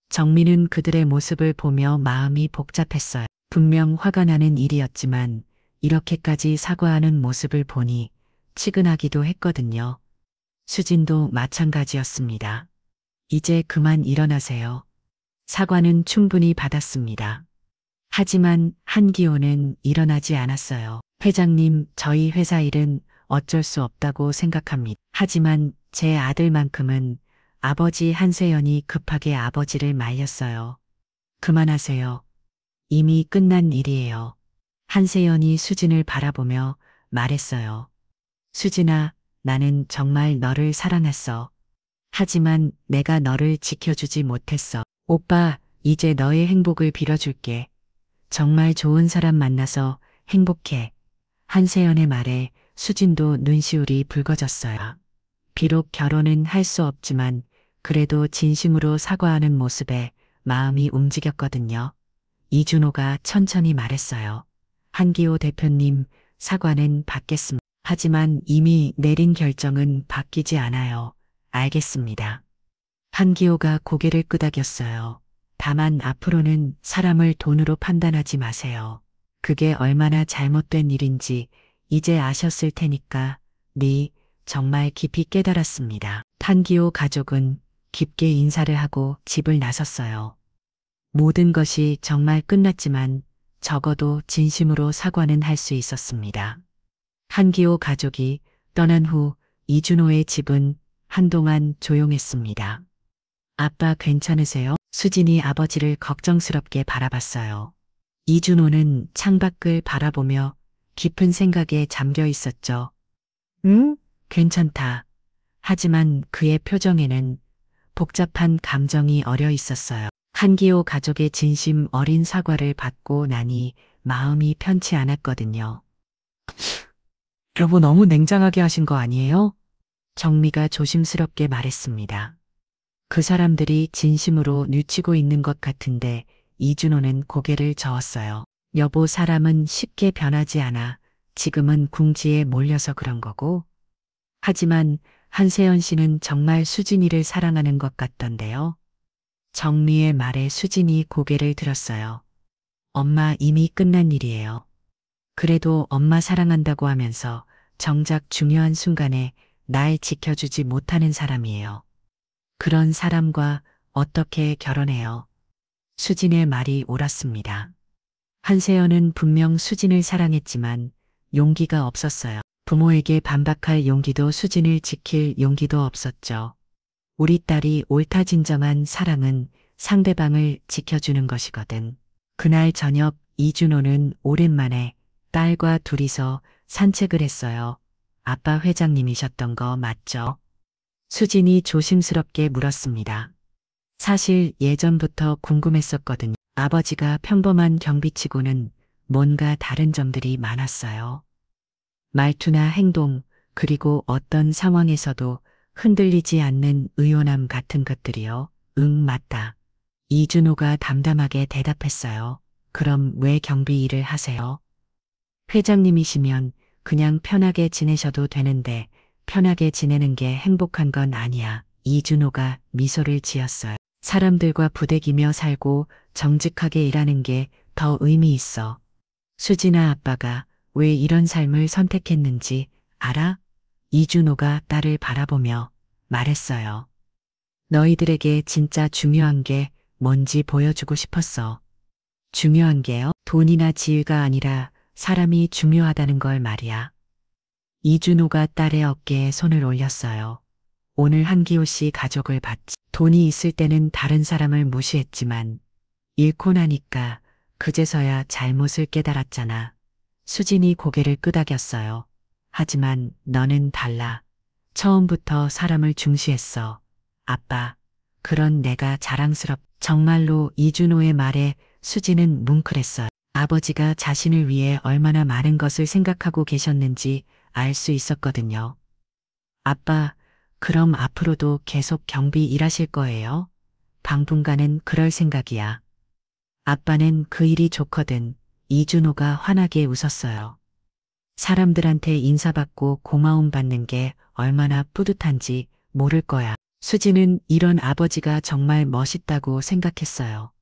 정민은 그들의 모습을 보며 마음이 복잡했어요. 분명 화가 나는 일이었지만 이렇게까지 사과하는 모습을 보니 치근하기도 했거든요. 수진도 마찬가지였습니다. 이제 그만 일어나세요. 사과는 충분히 받았습니다. 하지만 한기호는 일어나지 않았어요. 회장님, 저희 회사 일은 어쩔 수 없다고 생각합니다. 하지만 제 아들만큼은 아버지 한세연이 급하게 아버지를 말렸어요. 그만하세요. 이미 끝난 일이에요. 한세연이 수진을 바라보며 말했어요. 수진아, 나는 정말 너를 사랑했어. 하지만 내가 너를 지켜주지 못했어. 오빠, 이제 너의 행복을 빌어줄게. 정말 좋은 사람 만나서 행복해. 한세연의 말에 수진도 눈시울이 붉어졌어요. 비록 결혼은 할 수 없지만 그래도 진심으로 사과하는 모습에 마음이 움직였거든요. 이준호가 천천히 말했어요. 한기호 대표님, 사과는 받겠습니다. 하지만 이미 내린 결정은 바뀌지 않아요. 알겠습니다. 한기호가 고개를 끄덕였어요. 다만 앞으로는 사람을 돈으로 판단하지 마세요. 그게 얼마나 잘못된 일인지 이제 아셨을 테니까. 네, 정말 깊이 깨달았습니다. 판기호 가족은 깊게 인사를 하고 집을 나섰어요. 모든 것이 정말 끝났지만 적어도 진심으로 사과는 할 수 있었습니다. 한기호 가족이 떠난 후 이준호의 집은 한동안 조용했습니다. 아빠 괜찮으세요? 수진이 아버지를 걱정스럽게 바라봤어요. 이준호는 창밖을 바라보며 깊은 생각에 잠겨 있었죠. 응? 괜찮다. 하지만 그의 표정에는 복잡한 감정이 어려 있었어요. 한기호 가족의 진심 어린 사과를 받고 나니 마음이 편치 않았거든요. 여보 너무 냉정하게 하신 거 아니에요? 정미가 조심스럽게 말했습니다. 그 사람들이 진심으로 뉘치고 있는 것 같은데 이준호는 고개를 저었어요. 여보 사람은 쉽게 변하지 않아. 지금은 궁지에 몰려서 그런 거고. 하지만 한세연 씨는 정말 수진이를 사랑하는 것 같던데요. 정미의 말에 수진이 고개를 들었어요. 엄마 이미 끝난 일이에요. 그래도 엄마 사랑한다고 하면서 정작 중요한 순간에 날 지켜주지 못하는 사람이에요. 그런 사람과 어떻게 결혼해요? 수진의 말이 옳았습니다. 한세연은 분명 수진을 사랑했지만 용기가 없었어요. 부모에게 반박할 용기도 수진을 지킬 용기도 없었죠. 우리 딸이 옳다 진정한 사랑은 상대방을 지켜주는 것이거든. 그날 저녁 이준호는 오랜만에 딸과 둘이서 산책을 했어요. 아빠 회장님이셨던 거 맞죠? 수진이 조심스럽게 물었습니다. 사실 예전부터 궁금했었거든요. 아버지가 평범한 경비치고는 뭔가 다른 점들이 많았어요. 말투나 행동, 그리고 어떤 상황에서도 흔들리지 않는 의연함 같은 것들이요. 응, 맞다. 이준호가 담담하게 대답했어요. 그럼 왜 경비 일을 하세요? 회장님이시면 그냥 편하게 지내셔도 되는데 편하게 지내는 게 행복한 건 아니야. 이준호가 미소를 지었어요. 사람들과 부대끼며 살고 정직하게 일하는 게 더 의미 있어. 수진아 아빠가 왜 이런 삶을 선택했는지 알아? 이준호가 딸을 바라보며 말했어요. 너희들에게 진짜 중요한 게 뭔지 보여주고 싶었어. 중요한 게요? 돈이나 지위가 아니라 사람이 중요하다는 걸 말이야. 이준호가 딸의 어깨에 손을 올렸어요. 오늘 한기호 씨 가족을 봤지. 돈이 있을 때는 다른 사람을 무시했지만 잃고 나니까 그제서야 잘못을 깨달았잖아. 수진이 고개를 끄덕였어요. 하지만 너는 달라. 처음부터 사람을 중시했어. 아빠, 그런 내가 정말로 이준호의 말에 수진은 뭉클했어요. 아버지가 자신을 위해 얼마나 많은 것을 생각하고 계셨는지 알 수 있었거든요. 아빠, 그럼 앞으로도 계속 경비 일하실 거예요? 당분간은 그럴 생각이야. 아빠는 그 일이 좋거든. 이준호가 환하게 웃었어요. 사람들한테 인사받고 고마움 받는 게 얼마나 뿌듯한지 모를 거야. 수지는 이런 아버지가 정말 멋있다고 생각했어요.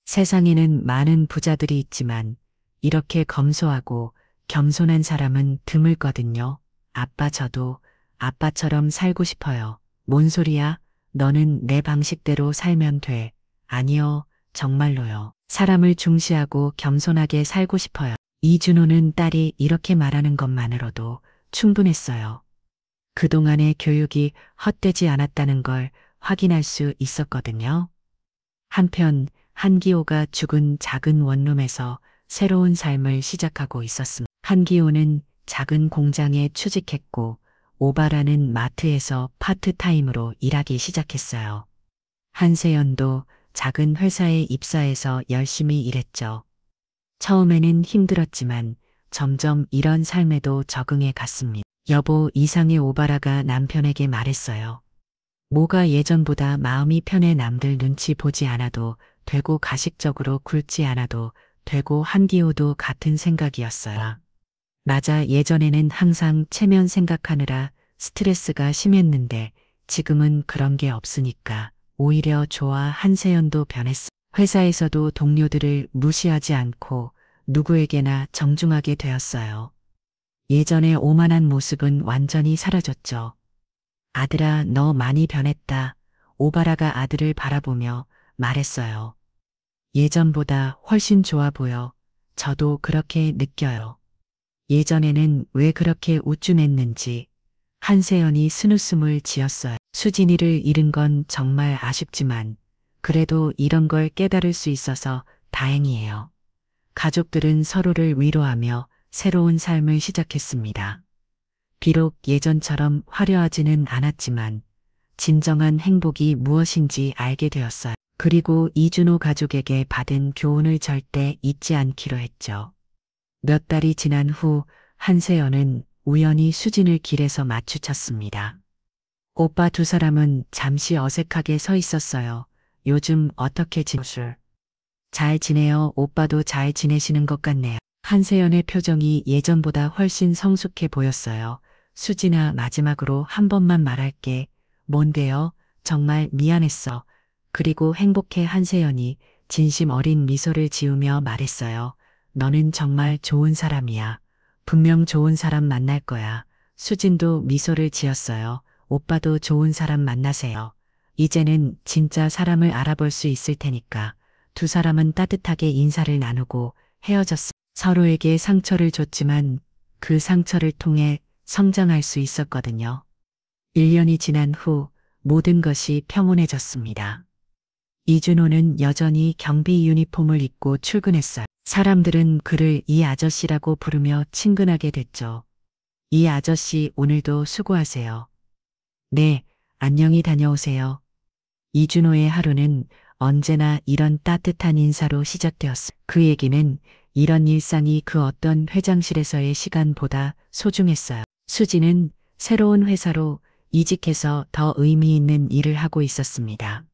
세상에는 많은 부자들이 있지만 이렇게 검소하고 겸손한 사람은 드물거든요. 아빠 저도 아빠처럼 살고 싶어요. 뭔 소리야? 너는 내 방식대로 살면 돼. 아니요, 정말로요. 사람을 중시하고 겸손하게 살고 싶어요. 이준호는 딸이 이렇게 말하는 것만으로도 충분했어요. 그동안의 교육이 헛되지 않았다는 걸 확인할 수 있었거든요. 한편 한기호가 죽은 작은 원룸에서 새로운 삶을 시작하고 있었습니다. 한기호는 작은 공장에 취직했고 오바라는 마트에서 파트타임으로 일하기 시작했어요. 한세연도 작은 회사에 입사해서 열심히 일했죠. 처음에는 힘들었지만 점점 이런 삶에도 적응해 갔습니다. 여보, 이상의 오바라가 남편에게 말했어요. 뭐가 예전보다 마음이 편해. 남들 눈치 보지 않아도 되고 가식적으로 굴지 않아도 되고. 한기호도 같은 생각이었어요. 맞아, 예전에는 항상 체면 생각하느라 스트레스가 심했는데 지금은 그런 게 없으니까 오히려 좋아. 한세연도 변했어. 회사에서도 동료들을 무시하지 않고 누구에게나 정중하게 되었어요. 예전의 오만한 모습은 완전히 사라졌죠. 아들아, 너 많이 변했다. 오바라가 아들을 바라보며 말했어요. 예전보다 훨씬 좋아 보여. 저도 그렇게 느껴요. 예전에는 왜 그렇게 우쭐했는지 한세연이 쓴웃음을 지었어요. 수진이를 잃은 건 정말 아쉽지만 그래도 이런 걸 깨달을 수 있어서 다행이에요. 가족들은 서로를 위로하며 새로운 삶을 시작했습니다. 비록 예전처럼 화려하지는 않았지만 진정한 행복이 무엇인지 알게 되었어요. 그리고 이준호 가족에게 받은 교훈을 절대 잊지 않기로 했죠. 몇 달이 지난 후 한세연은 우연히 수진을 길에서 마주쳤습니다. 오빠 두 사람은 잠시 어색하게 서 있었어요. 요즘 어떻게 지내세요? 잘 지내요. 오빠도 잘 지내시는 것 같네요. 한세연의 표정이 예전보다 훨씬 성숙해 보였어요. 수진아, 마지막으로 한 번만 말할게. 뭔데요? 정말 미안했어. 그리고 행복해. 한세연이 진심 어린 미소를 지으며 말했어요. 너는 정말 좋은 사람이야. 분명 좋은 사람 만날 거야. 수진도 미소를 지었어요. 오빠도 좋은 사람 만나세요. 이제는 진짜 사람을 알아볼 수 있을 테니까. 두 사람은 따뜻하게 인사를 나누고 헤어졌습니다. 서로에게 상처를 줬지만 그 상처를 통해 성장할 수 있었거든요. 1년이 지난 후 모든 것이 평온해졌습니다. 이준호는 여전히 경비 유니폼을 입고 출근했어요. 사람들은 그를 이 아저씨라고 부르며 친근하게 됐죠. 이 아저씨, 오늘도 수고하세요. 네, 안녕히 다녀오세요. 이준호의 하루는 언제나 이런 따뜻한 인사로 시작되었습니다. 그에게는 이런 일상이 그 어떤 회장실에서의 시간보다 소중했어요. 수지는 새로운 회사로 이직해서 더 의미 있는 일을 하고 있었습니다.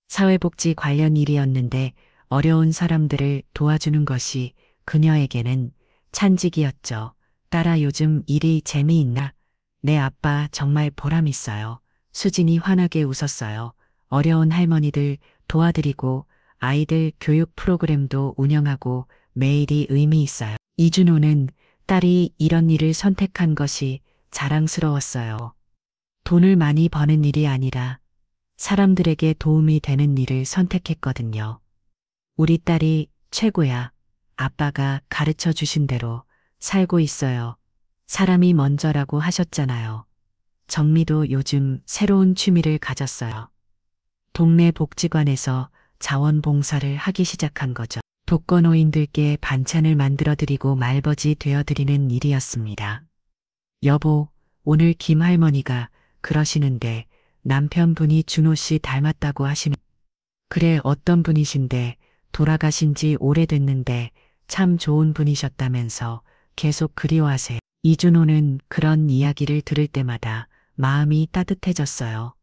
사회복지 관련 일이었는데 어려운 사람들을 도와주는 것이 그녀에게는 찬직이었죠. 딸아, 요즘 일이 재미있나? 네, 아빠, 정말 보람있어요. 수진이 환하게 웃었어요. 어려운 할머니들 도와드리고 아이들 교육 프로그램도 운영하고 매일이 의미 있어요. 이준호는 딸이 이런 일을 선택한 것이 자랑스러웠어요. 돈을 많이 버는 일이 아니라 사람들에게 도움이 되는 일을 선택했거든요. 우리 딸이 최고야. 아빠가 가르쳐 주신 대로 살고 있어요. 사람이 먼저라고 하셨잖아요. 정미도 요즘 새로운 취미를 가졌어요. 동네 복지관에서 자원봉사를 하기 시작한 거죠. 독거노인들께 반찬을 만들어드리고 말벗이 되어드리는 일이었습니다. 여보, 오늘 김 할머니가 그러시는데 남편분이 준호 씨 닮았다고 하시는. 그래, 어떤 분이신데 돌아가신 지 오래됐는데 참 좋은 분이셨다면서 계속 그리워하세요. 이준호는 그런 이야기를 들을 때마다 마음이 따뜻해졌어요.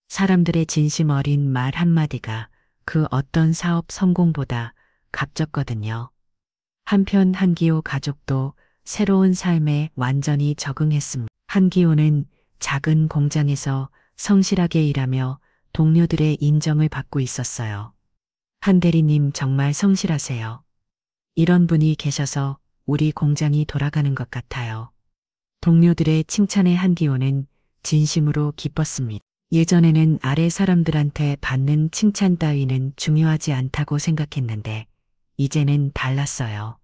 사람들의 진심 어린 말 한마디가 그 어떤 사업 성공보다 값졌거든요. 한편 한기호 가족도 새로운 삶에 완전히 적응했습니다. 한기호는 작은 공장에서 성실하게 일하며 동료들의 인정을 받고 있었어요. 한 대리님, 정말 성실하세요. 이런 분이 계셔서 우리 공장이 돌아가는 것 같아요. 동료들의 칭찬에 한기호는 진심으로 기뻤습니다. 예전에는 아래 사람들한테 받는 칭찬 따위는 중요하지 않다고 생각했는데 이제는 달랐어요.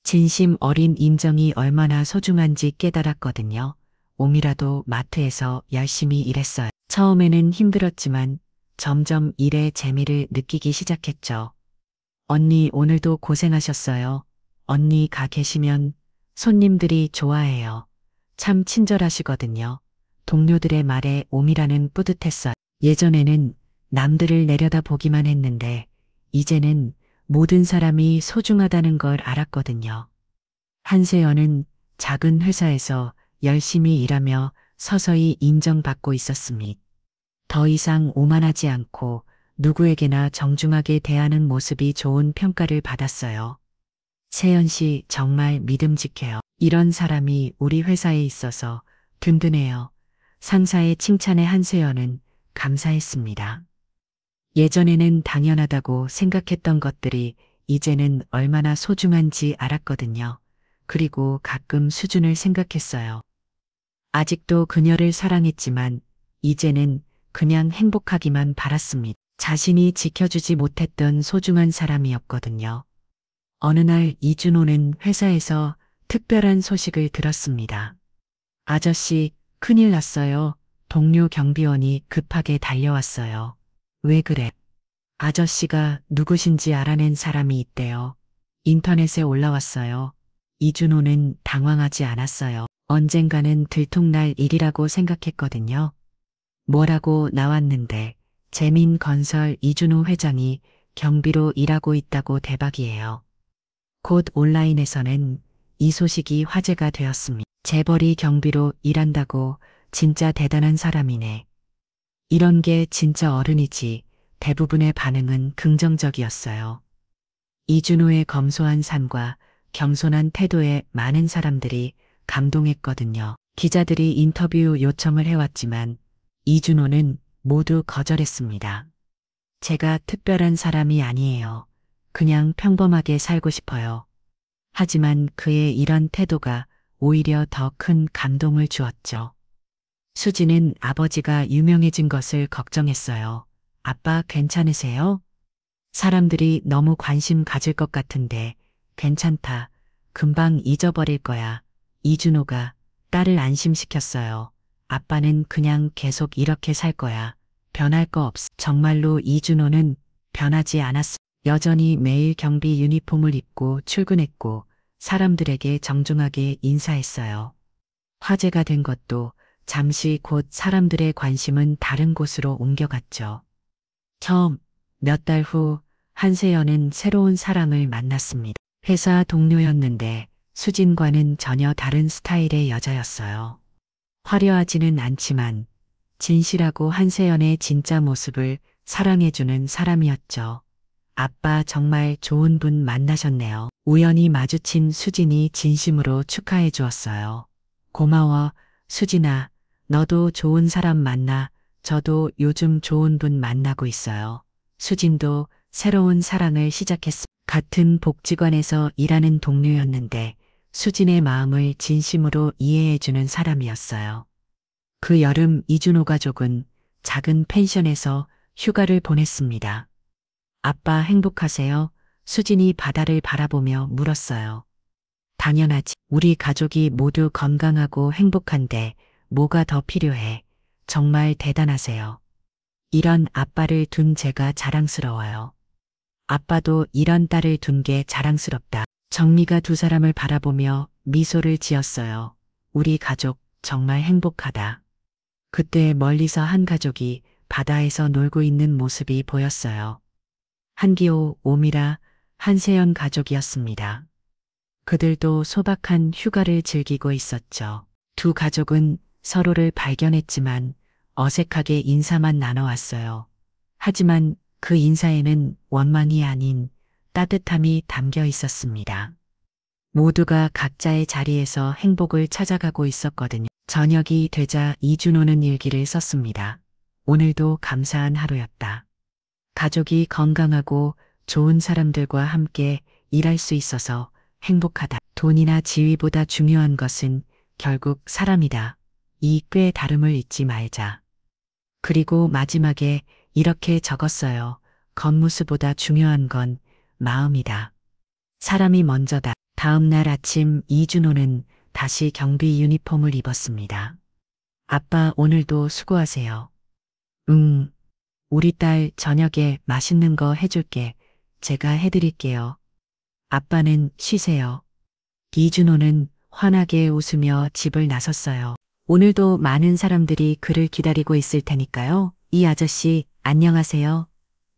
진심 어린 인정이 얼마나 소중한지 깨달았거든요. 옴이라도 마트에서 열심히 일했어요. 처음에는 힘들었지만 점점 일의 재미를 느끼기 시작했죠. 언니, 오늘도 고생하셨어요. 언니가 계시면 손님들이 좋아해요. 참 친절하시거든요. 동료들의 말에 옴이라는 뿌듯했어요. 예전에는 남들을 내려다보기만 했는데 이제는 모든 사람이 소중하다는 걸 알았거든요. 한세연은 작은 회사에서 열심히 일하며 서서히 인정받고 있었습니다. 더 이상 오만하지 않고 누구에게나 정중하게 대하는 모습이 좋은 평가를 받았어요. 세연 씨, 정말 믿음직해요. 이런 사람이 우리 회사에 있어서 든든해요. 상사의 칭찬에 한세연은 감사했습니다. 예전에는 당연하다고 생각했던 것들이 이제는 얼마나 소중한지 알았거든요. 그리고 가끔 수준을 생각했어요. 아직도 그녀를 사랑했지만 이제는 그냥 행복하기만 바랐습니다. 자신이 지켜주지 못했던 소중한 사람이었거든요. 어느 날 이준호는 회사에서 특별한 소식을 들었습니다. 아저씨, 큰일 났어요. 동료 경비원이 급하게 달려왔어요. 왜 그래? 아저씨가 누구신지 알아낸 사람이 있대요. 인터넷에 올라왔어요. 이준호는 당황하지 않았어요. 언젠가는 들통날 일이라고 생각했거든요. 뭐라고 나왔는데 재민건설 이준호 회장이 경비로 일하고 있다고 대박이에요. 곧 온라인에서는 이 소식이 화제가 되었습니다. 재벌이 경비로 일한다고 진짜 대단한 사람이네. 이런 게 진짜 어른이지. 대부분의 반응은 긍정적이었어요. 이준호의 검소한 삶과 겸손한 태도에 많은 사람들이 감동했거든요. 기자들이 인터뷰 요청을 해왔지만 이준호는 모두 거절했습니다. 제가 특별한 사람이 아니에요. 그냥 평범하게 살고 싶어요. 하지만 그의 이런 태도가 오히려 더 큰 감동을 주었죠. 수지는 아버지가 유명해진 것을 걱정했어요. 아빠 괜찮으세요? 사람들이 너무 관심 가질 것 같은데 괜찮다. 금방 잊어버릴 거야. 이준호가 딸을 안심시켰어요. 아빠는 그냥 계속 이렇게 살 거야. 변할 거 없어. 정말로 이준호는 변하지 않았어. 여전히 매일 경비 유니폼을 입고 출근했고 사람들에게 정중하게 인사했어요. 화제가 된 것도 잠시 곧 사람들의 관심은 다른 곳으로 옮겨갔죠. 처음 몇 달 후 한세연은 새로운 사람을 만났습니다. 회사 동료였는데 수진과는 전혀 다른 스타일의 여자였어요. 화려하지는 않지만 진실하고 한세연의 진짜 모습을 사랑해주는 사람이었죠. 아빠 정말 좋은 분 만나셨네요. 우연히 마주친 수진이 진심으로 축하해 주었어요. 고마워, 수진아. 너도 좋은 사람 만나. 저도 요즘 좋은 분 만나고 있어요. 수진도 새로운 사랑을 시작했습니다. 같은 복지관에서 일하는 동료였는데 수진의 마음을 진심으로 이해해주는 사람이었어요. 그 여름 이준호 가족은 작은 펜션에서 휴가를 보냈습니다. 아빠 행복하세요? 수진이 바다를 바라보며 물었어요. 당연하지. 우리 가족이 모두 건강하고 행복한데 뭐가 더 필요해? 정말 대단하세요. 이런 아빠를 둔 제가 자랑스러워요. 아빠도 이런 딸을 둔 게 자랑스럽다. 정미가 두 사람을 바라보며 미소를 지었어요. 우리 가족 정말 행복하다. 그때 멀리서 한 가족이 바다에서 놀고 있는 모습이 보였어요. 한기호, 오미라, 한세연 가족이었습니다. 그들도 소박한 휴가를 즐기고 있었죠. 두 가족은 서로를 발견했지만 어색하게 인사만 나눠왔어요. 하지만 그 인사에는 원망이 아닌 따뜻함이 담겨 있었습니다. 모두가 각자의 자리에서 행복을 찾아가고 있었거든요. 저녁이 되자 이준호는 일기를 썼습니다. 오늘도 감사한 하루였다. 가족이 건강하고 좋은 사람들과 함께 일할 수 있어서 행복하다. 돈이나 지위보다 중요한 것은 결국 사람이다. 이 꽤 다름을 잊지 말자. 그리고 마지막에 이렇게 적었어요. 겉모습보다 중요한 건 마음이다. 사람이 먼저다. 다음 날 아침 이준호는 다시 경비 유니폼을 입었습니다. 아빠 오늘도 수고하세요. 응. 우리 딸 저녁에 맛있는 거 해줄게. 제가 해드릴게요. 아빠는 쉬세요. 이준호는 환하게 웃으며 집을 나섰어요. 오늘도 많은 사람들이 그를 기다리고 있을 테니까요. 이 아저씨, 안녕하세요.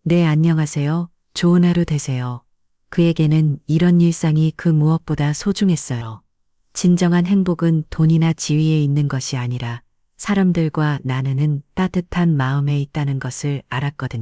네, 안녕하세요. 좋은 하루 되세요. 그에게는 이런 일상이 그 무엇보다 소중했어요. 진정한 행복은 돈이나 지위에 있는 것이 아니라 사람들과 나누는 따뜻한 마음에 있다는 것을 알았거든요.